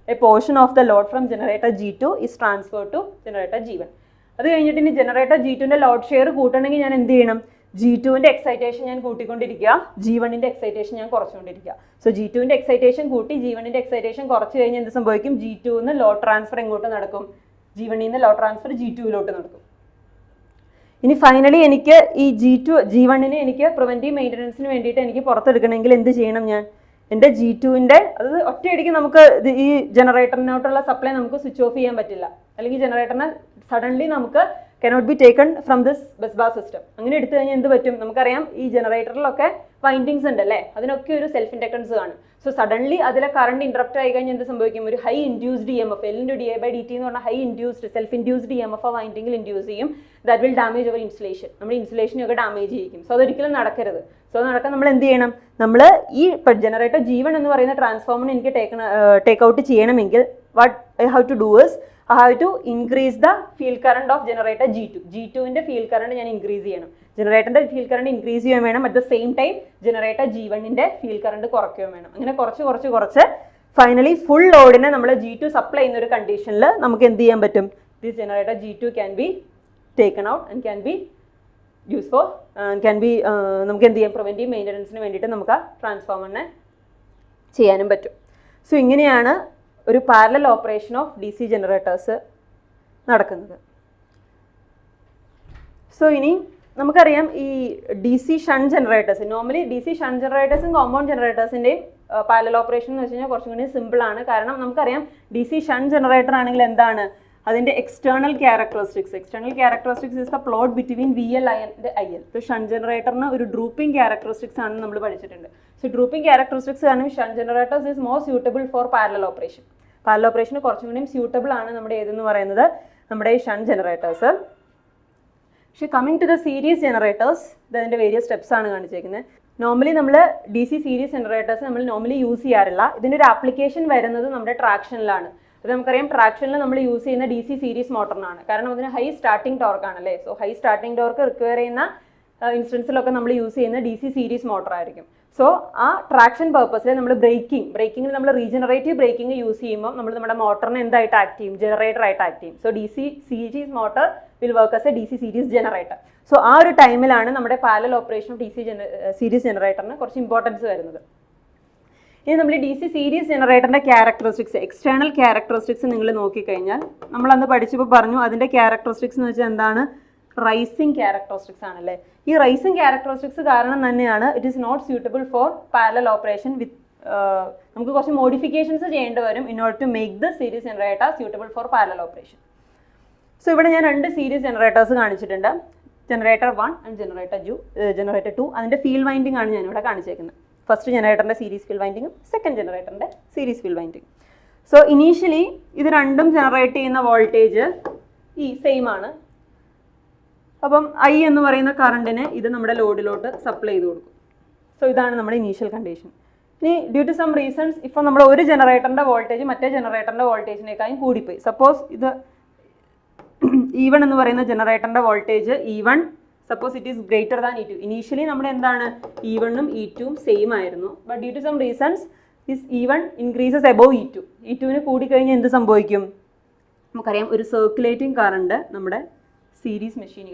a portion of the load from generator G2 is transfer to generator G1. അത് കഴിഞ്ഞിട്ട് ഇനി ജനറേറ്റർ G2 ലോഡ് ഷെയർ കൂട്ടണമെങ്കിൽ ഞാൻ എന്ത് ചെയ്യണം, G2 എക്സൈറ്റേഷൻ ഞാൻ കൂട്ടിക്കൊണ്ടിരിക്കുക, G1 എക്സൈറ്റേഷൻ ഞാൻ കുറച്ചുകൊണ്ടിരിക്കുക. സോ G2 എക്സൈറ്റേഷൻ കൂട്ടി G1 എക്സൈറ്റേഷൻ കുറച്ച് കഴിഞ്ഞാൽ എന്ത് സംഭവിക്കും, G2 ലോഡ് ട്രാൻസ്ഫർ എങ്ങോട്ട് നടക്കും, G1 ലോഡ് ട്രാൻസ്ഫർ G2 നടക്കും. ഇനി ഫൈനലി എനിക്ക് ഈ G1 എനിക്ക് പ്രിവെന്റീവ് മെയിൻ്റനൻസിന് വേണ്ടിയിട്ട് എനിക്ക് പുറത്തെടുക്കണമെങ്കിൽ എന്ത് ചെയ്യണം, ഞാൻ എൻ്റെ G2 അത് ഒറ്റയടിക്ക് നമുക്ക് ഈ ജനറേറ്ററിനോട്ടുള്ള സപ്ലൈ നമുക്ക് സ്വിച്ച് ഓഫ് ചെയ്യാൻ പറ്റില്ല, അല്ലെങ്കിൽ ജനറേറ്ററിനെ സഡൻലി നമുക്ക് cannot be taken from this bus bar system. അങ്ങനെ എടുത്തു കഴിഞ്ഞാൽ എന്ത് പറ്റും, നമുക്കറിയാം ഈ ജനറേറ്ററിലൊക്കെ വൈൻഡിങ്സ് ഉണ്ട് അല്ലേ, അതിനൊക്കെ ഒരു സെൽഫ് ഇൻഡക്ടൻസ് കാണും. സോ സഡൻലി അതിലെ കറണ്ട് ഇൻട്രപ്റ്റ് ആയി കഴിഞ്ഞാൽ എന്ത് സംഭവിക്കും, ഒരു ഹൈ ഇൻഡ്യൂസ്ഡ് EMF L/dI/dt എന്ന് പറഞ്ഞാൽ high induced self induced EMF ആ വൈൻഡിങ്ങിൽ ഇൻഡ്യൂസ് ചെയ്യും. That will damage our insulation, നമ്മുടെ ഇൻസുലേഷനൊക്കെ ഡാമേജ് ചെയ്യും. സോ അതൊരിക്കലും നടക്കരുത്. സോ നടക്കാൻ നമ്മൾ എന്ത് ചെയ്യണം, നമ്മൾ ഈ ജനറേറ്റർ G1 എന്ന് പറയുന്ന ട്രാൻസ്ഫോമറിന് എനിക്ക് ടേക്ക് ഔട്ട് ചെയ്യണമെങ്കിൽ what I have to do is I have to increase the field current of generator G2. G2 field current ഞാൻ increase ചെയ്യണം. ജനറേറ്ററിന്റെ ഫീൽഡ് കറണ്ട് ഇൻക്രീസ് ചെയ്യാൻ വേണം. At the same time generator G1 field current കുറയ്ക്കുകയും വേണം. അങ്ങനെ കുറച്ച് finally full ലോഡിനെ നമ്മൾ G2 സപ്ലൈ ചെയ്യുന്ന ഒരു കണ്ടീഷനിൽ നമുക്ക് എന്ത് ചെയ്യാൻ പറ്റും, this generator G2 can be taken out and can be use for നമുക്ക് എന്ത് ചെയ്യാം, പ്രിവെന്റീവ് മെയിൻ്റനൻസിന് വേണ്ടിയിട്ട് നമുക്ക് ആ ട്രാൻസ്ഫോമറിനെ ചെയ്യാനും പറ്റും. സോ ഇങ്ങനെയാണ് ഒരു parallel operation of DC generators നടക്കുന്നത്. സോ ഇനി നമുക്കറിയാം ഈ DC shunt generators, normally DC shunt ജനറേറ്റേഴ്സും കോമ്പൗണ്ട് ജനറേറ്റേഴ്സിൻ്റെയും പാരലൽ ഓപ്പറേഷൻ എന്ന് വെച്ച് കഴിഞ്ഞാൽ കുറച്ചും കൂടി സിമ്പിളാണ്. കാരണം നമുക്കറിയാം DC ഷണ്ട് ജനറേറ്റർ ആണെങ്കിൽ എന്താണ് അതിൻ്റെ external characteristics is the plot between VL and IL. ഇപ്പോൾ ഷണ്ട് ജനറേറ്ററിന് ഒരു ഡ്രൂപ്പിംഗ് ക്യാരക്ടറിസ്റ്റിക്സ് ആണെന്ന് നമ്മൾ പഠിച്ചിട്ടുണ്ട്. സോ ഡ്രൂപ്പിംഗ് ക്യാരക്ടറിസ്റ്റിക്സ് ആണ് shunt generators is more suitable for parallel operation. Parallel ഓപ്പറേഷന് കുറച്ചും കൂടിയും സ്യൂട്ടബിൾ ആണ് നമ്മുടെ ഏതെന്ന് പറയുന്നത് നമ്മുടെ ഈ ഷണ്ട് ജനറേറ്റേഴ്സ്. പക്ഷേ coming to the series generators, ഇതിൻ്റെ വേരിയസ് സ്റ്റെപ്സ് ആണ് കാണിച്ചേക്കുന്നത്. നോർമലി നമ്മൾ DC സീരീസ് ജനറേറ്റേഴ്സ് നമ്മൾ നോർമലി യൂസ് ചെയ്യാറില്ല. ഇതിൻ്റെ ഒരു ആപ്ലിക്കേഷൻ വരുന്നത് നമ്മുടെ ട്രാക്ഷനിലാണ്. അത് നമുക്കറിയാം ട്രാക്ഷനിൽ നമ്മൾ യൂസ് ചെയ്യുന്ന DC സീരീസ് മോട്ടറിനാണ്. കാരണം അതിന് ഹൈ സ്റ്റാർട്ടിംഗ് ടോർക്ക് ആണല്ലേ. So high starting torque require ചെയ്യുന്ന ഇൻസ്റ്റൻസിലൊക്കെ നമ്മൾ യൂസ് ചെയ്യുന്ന DC സീരീസ് മോട്ടർ ആയിരിക്കും. സോ ആ ട്രാക്ഷൻ പർപ്പസിൽ നമ്മൾ ബ്രേക്കിങ്ങിൽ നമ്മൾ റീജനറേറ്റീവ് ബ്രേക്കിംഗ് യൂസ് ചെയ്യുമ്പോൾ നമ്മൾ നമ്മുടെ മോട്ടറിനെ എന്തായിട്ട് ആക്ട് ചെയ്യും, ജനറേറ്റർ ആയിട്ട് ആക്ട് ചെയ്യും. So DC series motor will work as a DC series generator. So ആ ഒരു ടൈമിലാണ് നമ്മുടെ parallel operation of DC series ജനറേറ്ററിന് കുറച്ച് ഇമ്പോർട്ടൻസ് വരുന്നത്. ഇനി നമ്മൾ DC സീരീസ് ജനറേറ്ററിൻ്റെ ക്യാരക്ടറിസ്റ്റിക്സ്, എക്സ്റ്റേണൽ ക്യാരക്ടറിസ്റ്റിക്സ് നിങ്ങൾ നോക്കിക്കഴിഞ്ഞാൽ നമ്മളന്ന് പഠിച്ചപ്പോൾ പറഞ്ഞു അതിൻ്റെ ക്യാരക്ടറിസ്റ്റിക്സ് എന്ന് വെച്ചാൽ എന്താണ്, റൈസിങ് ക്യാരക്ടറിസ്റ്റിക്സ് ആണല്ലേ. ഈ റൈസിങ് ക്യാരക്ടറിസ്റ്റിക്സ് കാരണം തന്നെയാണ് it is not suitable for parallel operation with നമുക്ക് കുറച്ച് മോഡിഫിക്കേഷൻസ് ചെയ്യേണ്ടി വരും in order to make the series generator suitable for parallel operation. So ഇവിടെ ഞാൻ 2 സീരീസ് ജനറേറ്റേഴ്സ് കാണിച്ചിട്ടുണ്ട്, ജനറേറ്റർ 1 ആൻഡ് ജനറേറ്റർ 2. അതിൻ്റെ ഫീൽഡ് വൈൻഡിങ് ആണ് ഞാനിവിടെ കാണിച്ചേക്കുന്നത്. ഫസ്റ്റ് ജനറേറ്ററിൻ്റെ സീരീസ് ഫീൽഡ് വൈൻഡിങ്ങും സെക്കൻഡ് ജനറേറ്ററിൻ്റെ series field winding. So initially ഇത് രണ്ടും ജനറേറ്റ് ചെയ്യുന്ന വോൾട്ടേജ് സെയിം ആണ്. അപ്പം I എന്ന് പറയുന്ന കറണ്ടിനെ ഇത് നമ്മുടെ ലോഡിലോട്ട് സപ്ലൈ ചെയ്ത് കൊടുക്കും. സോ ഇതാണ് നമ്മുടെ ഇനീഷ്യൽ കണ്ടീഷൻ. ഇനി ഡ്യൂ ടു സം റീസൺസ് ഇപ്പോൾ നമ്മൾ ഒരു ജനറേറ്ററിൻ്റെ വോൾട്ടേജ് മറ്റേ ജനറേറ്ററിൻ്റെ വോൾട്ടേജിനേക്കാളും കൂടിപ്പോയി. സപ്പോസ് ഇത് E1 എന്ന് പറയുന്ന ജനറേറ്ററിൻ്റെ voltage E1 suppose it is greater than E2. Initially നമ്മുടെ എന്താണ് E1ഉം E2ഉം സെയിം ആയിരുന്നു. But due to some reasons this E1 increases above E2. E2വിന് കൂടിക്കഴിഞ്ഞാൽ എന്ത് സംഭവിക്കും? നമുക്കറിയാം ഒരു സർക്കുലേറ്റിംഗ് കറണ്ട് നമ്മുടെ സീരീസ്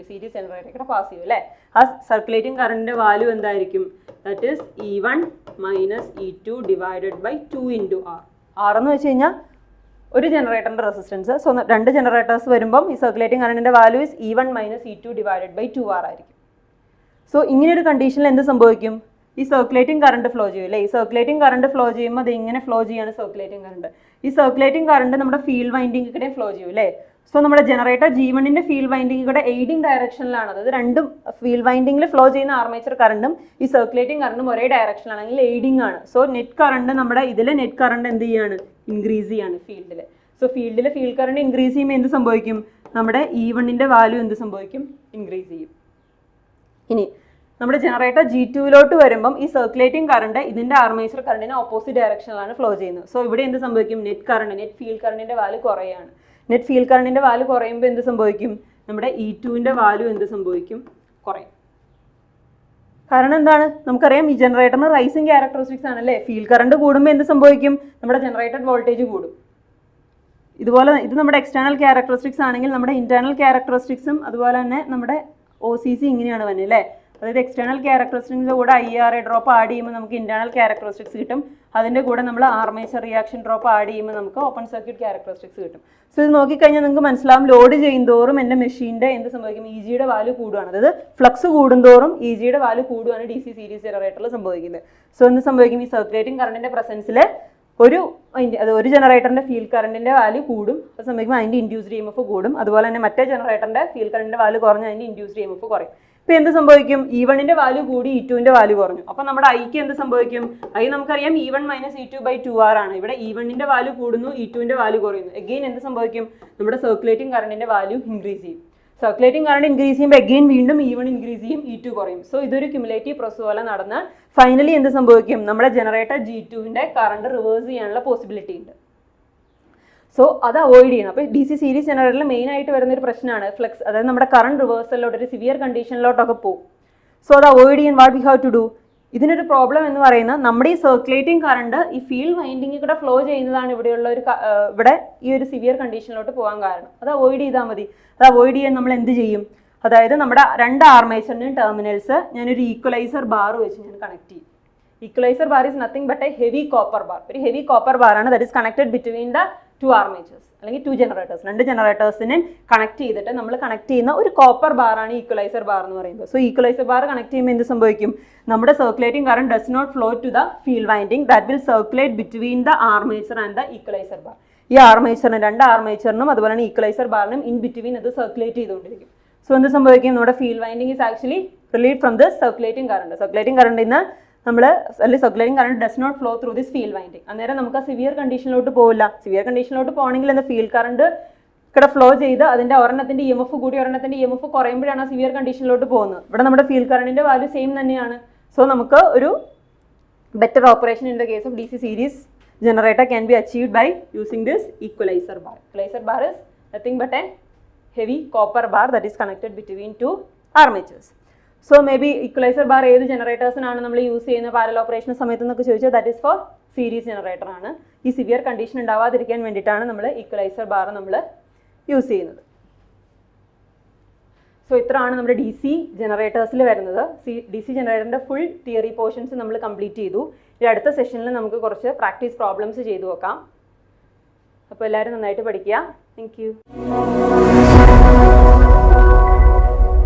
ജനറേറ്ററിലൂടെ പാസ് ചെയ്യും അല്ലേ? ആ സർക്കുലേറ്റിംഗ് കറണ്ടിൻ്റെ വാല്യൂ എന്തായിരിക്കും? That is E1 minus E2 divided by 2 into R. R എന്ന് വെച്ച് കഴിഞ്ഞാൽ ഒരു ജനറേറ്ററിൻ്റെ റെസിസ്റ്റൻസ്. സോ രണ്ട് ജനറേറ്റേഴ്സ് വരുമ്പം ഈ സർക്കുലേറ്റിംഗ് കറണ്ടിൻ്റെ value is E1 minus E2 divided by 2R ആയിരിക്കും. സോ ഇങ്ങനൊരു കണ്ടീഷനിൽ എന്ത് സംഭവിക്കും? ഈ സർക്കുലേറ്റിംഗ് കറണ്ട് ഫ്ലോ ചെയ്യും അല്ലേ? ഈ സർക്കുലേറ്റിംഗ് കറണ്ട് ഫ്ലോ ചെയ്യുമ്പോൾ അത് എങ്ങനെ ഫ്ലോ ചെയ്യാണ് സർക്കുലേറ്റിംഗ് കറണ്ട്? ഈ സർക്കുലേറ്റിംഗ് കറണ്ട് നമ്മുടെ ഫീൽഡ് വൈൻഡിംഗ് കൂടെ ഫ്ലോ ചെയ്യും അല്ലേ? സോ നമ്മുടെ ജനറേറ്റർ G1ന്റെ ഫീൽഡ് വൈൻഡിംഗ് കൂടെ എയ്ഡിംഗ് ഡയറക്ഷനിലാണ്. അതായത് രണ്ടും ഫീൽഡ് വൈൻഡിംഗിൽ ഫ്ലോ ചെയ്യുന്ന ആർമേച്ചർ കറണ്ടും ഈ സർക്കുലേറ്റിംഗ് കറണ്ടും ഒരേ ഡയറക്ഷനിലാണെങ്കിൽ എയ്ഡിംഗ് ആണ്. സോ നെറ്റ് കറണ്ട് നമ്മുടെ ഇതിലെ നെറ്റ് കറണ്ട് എന്ത് ചെയ്യാണ്? ഇൻക്രീസ് ചെയ്യാണ് ഫീൽഡിൽ. സോ ഫീൽഡിലെ ഫീൽഡ് കറണ്ട് ഇൻക്രീസ് ചെയ്യുമ്പോൾ എന്ത് സംഭവിക്കും? നമ്മുടെ E1ന്റെ വാല്യൂ എന്ത് സംഭവിക്കും? ഇൻക്രീസ് ചെയ്യും. ഇനി നമ്മുടെ ജനറേറ്റർ G2വിലോട്ട് വരുമ്പം ഈ സർക്കുലേറ്റിംഗ് കറണ്ട് ഇതിൻ്റെ ആർമേച്ചർ കറണ്ടിന് ഓപ്പോസിറ്റ് ഡയറക്ഷനിലാണ് ഫ്ലോ ചെയ്യുന്നത്. സോ ഇവിടെ എന്ത് സംഭവിക്കും? നെറ്റ് ഫീൽഡ് കറണ്ടിൻ്റെ വാല്യൂ കുറയാണ്. നെറ്റ് ഫീൽഡ് കറണ്ടിൻ്റെ വാല്യൂ കുറയുമ്പോൾ എന്ത് സംഭവിക്കും? നമ്മുടെ E2വിൻ്റെ വാല്യൂ എന്ത് സംഭവിക്കും? കുറയും. കാരണം എന്താണ്? നമുക്കറിയാം ഈ ജനറേറ്ററിന് റൈസിങ് ക്യാരക്ടറിസ്റ്റിക്സ് ആണല്ലേ? ഫീൽഡ് കറണ്ട് കൂടുമ്പോൾ എന്ത് സംഭവിക്കും? നമ്മുടെ ജനറേറ്റഡ് വോൾട്ടേജ് കൂടും. ഇതുപോലെ ഇത് നമ്മുടെ എക്സ്റ്റേണൽ ക്യാരക്ടറിസ്റ്റിക്സ് ആണെങ്കിൽ നമ്മുടെ ഇന്റേണൽ ക്യാരക്ടറിസ്റ്റിക്സും അതുപോലെ തന്നെ നമ്മുടെ OCC ഇങ്ങനെയാണ് വന്നത് അല്ലേ? അതായത് എക്സ്റ്റേണൽ ക്യാരക്ടറിസ്റ്റിക്സിൻ്റെ കൂടെ IRA ഡ്രോപ്പ് ആഡ് ചെയ്യുമ്പോൾ നമുക്ക് ഇന്റേണൽ ക്യാരക്ടറിസ്റ്റിക്സ് കിട്ടും. അതിൻ്റെ കൂടെ നമ്മൾ ആർമേച്ചർ റിയാക്ഷൻ ഡ്രോപ്പ് ആഡ് ചെയ്യുമ്പോൾ നമുക്ക് ഓപ്പൺ സർക്യൂട്ട് ക്യാരക്ടറിസ്റ്റിക്സ് കിട്ടും. സോ ഇത് നോക്കിക്കഴിഞ്ഞാൽ നിങ്ങൾക്ക് മനസ്സിലാവും ലോഡ് ചെയ്യുന്തോറും എൻ്റെ മെഷീൻ്റെ എന്ത് സംഭവിക്കും? EGയുടെ വാല്യൂ കൂടുകയാണ്. അതായത് ഫ്ലക്സ് കൂടുന്തോറും EGയുടെ വാല്യൂ കൂടുകയാണ് DC സീരീസ് ജനറേറ്ററിൽ സംഭവിക്കുന്നത്. സോ എന്ത് സംഭവിക്കും? ഈ സർക്കുലേറ്റിംഗ് കറണ്ടിൻ്റെ പ്രസൻസിൽ ഒരു ജനറേറ്ററിൻ്റെ ഫീൽഡ് കറണ്ടിൻ്റെ വാല്യൂ കൂടും. അത് സംഭവിക്കുമ്പോൾ അതിൻ്റെ ഇൻഡ്യൂസ്ഡ് EMF കൂടും. അതുപോലെ തന്നെ മറ്റേ ജനറേറ്ററിൻ്റെ ഫീൽഡ് കറണ്ടിൻ്റെ വാല്യൂ കുറഞ്ഞ് അതിൻ്റെ ഇൻഡ്യൂസ്ഡ് EMF കുറയും. ഇപ്പോൾ എന്ത് സംഭവിക്കും? E1ന്റെ വാല്യൂ കൂടി E2ന്റെ വാല്യൂ കുറഞ്ഞു. അപ്പോൾ നമ്മുടെ ഐക്ക് എന്ത് സംഭവിക്കും? ഐ നമുക്കറിയാം E1 minus E2 by 2R ആണ്. ഇവിടെ E1ന്റെ വാല്യൂ കൂടുന്നു, E2ന്റെ വാല്യൂ കുറയുന്നു. എഗെയിൻ എന്ത് സംഭവിക്കും? നമ്മുടെ സർക്കുലേറ്റിംഗ് കറണ്ടിന്റെ വാല്യൂ ഇൻക്രീസ് ചെയ്യും. സർക്കുലേറ്റിംഗ് കറണ്ട് ഇൻക്രീസ് ചെയ്യുമ്പോൾ എഗെയിൻ വീണ്ടും E1 ഇൻക്രീസ് ചെയ്യും, E2 കുറയും. സോ ഇതൊരു ക്യുമുലേറ്റീവ് പ്രോസസ് പോലെ നടന്ന് ഫൈനലി എന്ത് സംഭവിക്കും? നമ്മുടെ ജനറേറ്റർ G2ന്റെ കറണ്ട് റിവേഴ്സ് ചെയ്യാനുള്ള പോസിബിലിറ്റി ഉണ്ട്. സോ അത് അവോയ്ഡ് ചെയ്യണം. അപ്പോൾ DC സീരീസ് ജനറേറ്ററിൽ മെയിൻ ആയിട്ട് വരുന്ന ഒരു പ്രശ്നമാണ് ഫ്ലക്സ്, അതായത് നമ്മുടെ കറണ്ട് റിവേഴ്സലിലോട്ട് ഒരു സിവിയർ കണ്ടീഷനിലോട്ടൊക്കെ പോകും. സോ അത് അവോയ്ഡ് ചെയ്യാൻ what we have to do? ഇതിനൊരു പ്രോബ്ലം എന്ന് പറയുന്നത് നമ്മുടെ ഈ സർക്കുലേറ്റിംഗ് കറണ്ട് ഈ ഫീൽഡ് വൈൻഡിങ്ങിൽ കൂടെ ഫ്ലോ ചെയ്യുന്നതാണ് ഇവിടെ ഈ ഒരു സിവിയർ കണ്ടീഷനിലോട്ട് പോകാൻ കാരണം. അത് അവോയ്ഡ് ചെയ്താൽ മതി. അത് അവോയ്ഡ് ചെയ്യാൻ നമ്മൾ എന്ത് ചെയ്യും? അതായത് നമ്മുടെ രണ്ട് ആർമേച്ചറിൻ്റെയും ടെർമിനൽസ് ഞാനൊരു ഈക്വലൈസർ ബാർ വെച്ച് ഞാൻ കണക്ട് ചെയ്യും. Equaliser bar is nothing but a heavy copper bar. ഒരു ഹെവി കോപ്പർ ബാറാണ് that is connected between the 2 armatures അല്ലെങ്കിൽ 2 ജനറേറ്റേഴ്സ്. രണ്ട് ജനറേറ്റേഴ്സിനെ കണക്ട് ചെയ്തിട്ട് നമ്മൾ കണക്ട് ചെയ്യുന്ന ഒരു കോപ്പർ ബാറാണ് ഈക്വലൈസർ ബാർ എന്ന് പറയുമ്പോൾ. സോ ഈക്വലൈസർ ബാർ കണക്ട് ചെയ്യുമ്പോൾ എന്ത് സംഭവിക്കും? നമ്മുടെ circulating current does not flow to the field winding, that will circulate between the armature and the equaliser bar. ഈ ആർമേച്ചറിന് രണ്ട് ആർമേച്ചറിനും അതുപോലെ തന്നെ ഈക്വലൈസർ ബാറിനും ഇൻ ബിറ്റ്വീൻ അത് സർക്കുലേറ്റ് ചെയ്തുകൊണ്ടിരിക്കും. സോ എന്ത് സംഭവിക്കും? നമ്മുടെ field winding is actually relieve from the circulating current. Circulating കറണ്ടിൽ നിന്ന് അല്ലെങ്കിൽ circulating current does not flow through this field winding. അന്നേരം നമുക്ക് ആ സിവിയർ കണ്ടീഷനിലോട്ട് പോകില്ല. സിവിയർ കണ്ടീഷനിലോട്ട് പോകണമെങ്കിൽ എന്താ ഫീൽഡ് കറണ്ട് ഇവിടെ ഫ്ലോ ചെയ്ത് അതിൻ്റെ ഒരെണ്ണത്തിൻ്റെ EMF കൂടി ഒരെണ്ണത്തിൻ്റെ EMF കുറയുമ്പോഴാണ് ആ സിവിയർ കണ്ടീഷനിലോട്ട് പോകുന്നത്. ഇവിടെ നമ്മുടെ ഫീൽഡ് കറണ്ടിൻ്റെ വാല്യൂ സെയിം തന്നെയാണ്. സോ നമുക്ക് ഒരു better operation in the case of DC series generator can be achieved by using this equalizer bar. Equalizer bar is nothing but a heavy copper bar that is connected between 2 armatures. So maybe equalizer bar ഏത് ജനറേറ്റേഴ്സിനാണ് നമ്മൾ use ചെയ്യുന്ന parallel operation സമയത്ത് എന്നൊക്കെ ചോദിച്ചാൽ that is for series generator ആണ്. ഈ severe condition ഉണ്ടാവാതിരിക്കാൻ വേണ്ടിയിട്ടാണ് നമ്മൾ ഈക്വലൈസർ ബാർ നമ്മൾ യൂസ് ചെയ്യുന്നത്. സോ ഇത്രയാണ് നമ്മുടെ DC ജനറേറ്റേഴ്സിൽ വരുന്നത്. DC ജനറേറ്ററിൻ്റെ ഫുൾ തിയറി പോർഷൻസ് നമ്മൾ കംപ്ലീറ്റ് ചെയ്തു. ഈ അടുത്ത സെഷനിൽ നമുക്ക് കുറച്ച് പ്രാക്ടീസ് പ്രോബ്ലംസ് ചെയ്തു നോക്കാം. അപ്പോൾ എല്ലാവരും നന്നായിട്ട് പഠിക്കുക. Thank you.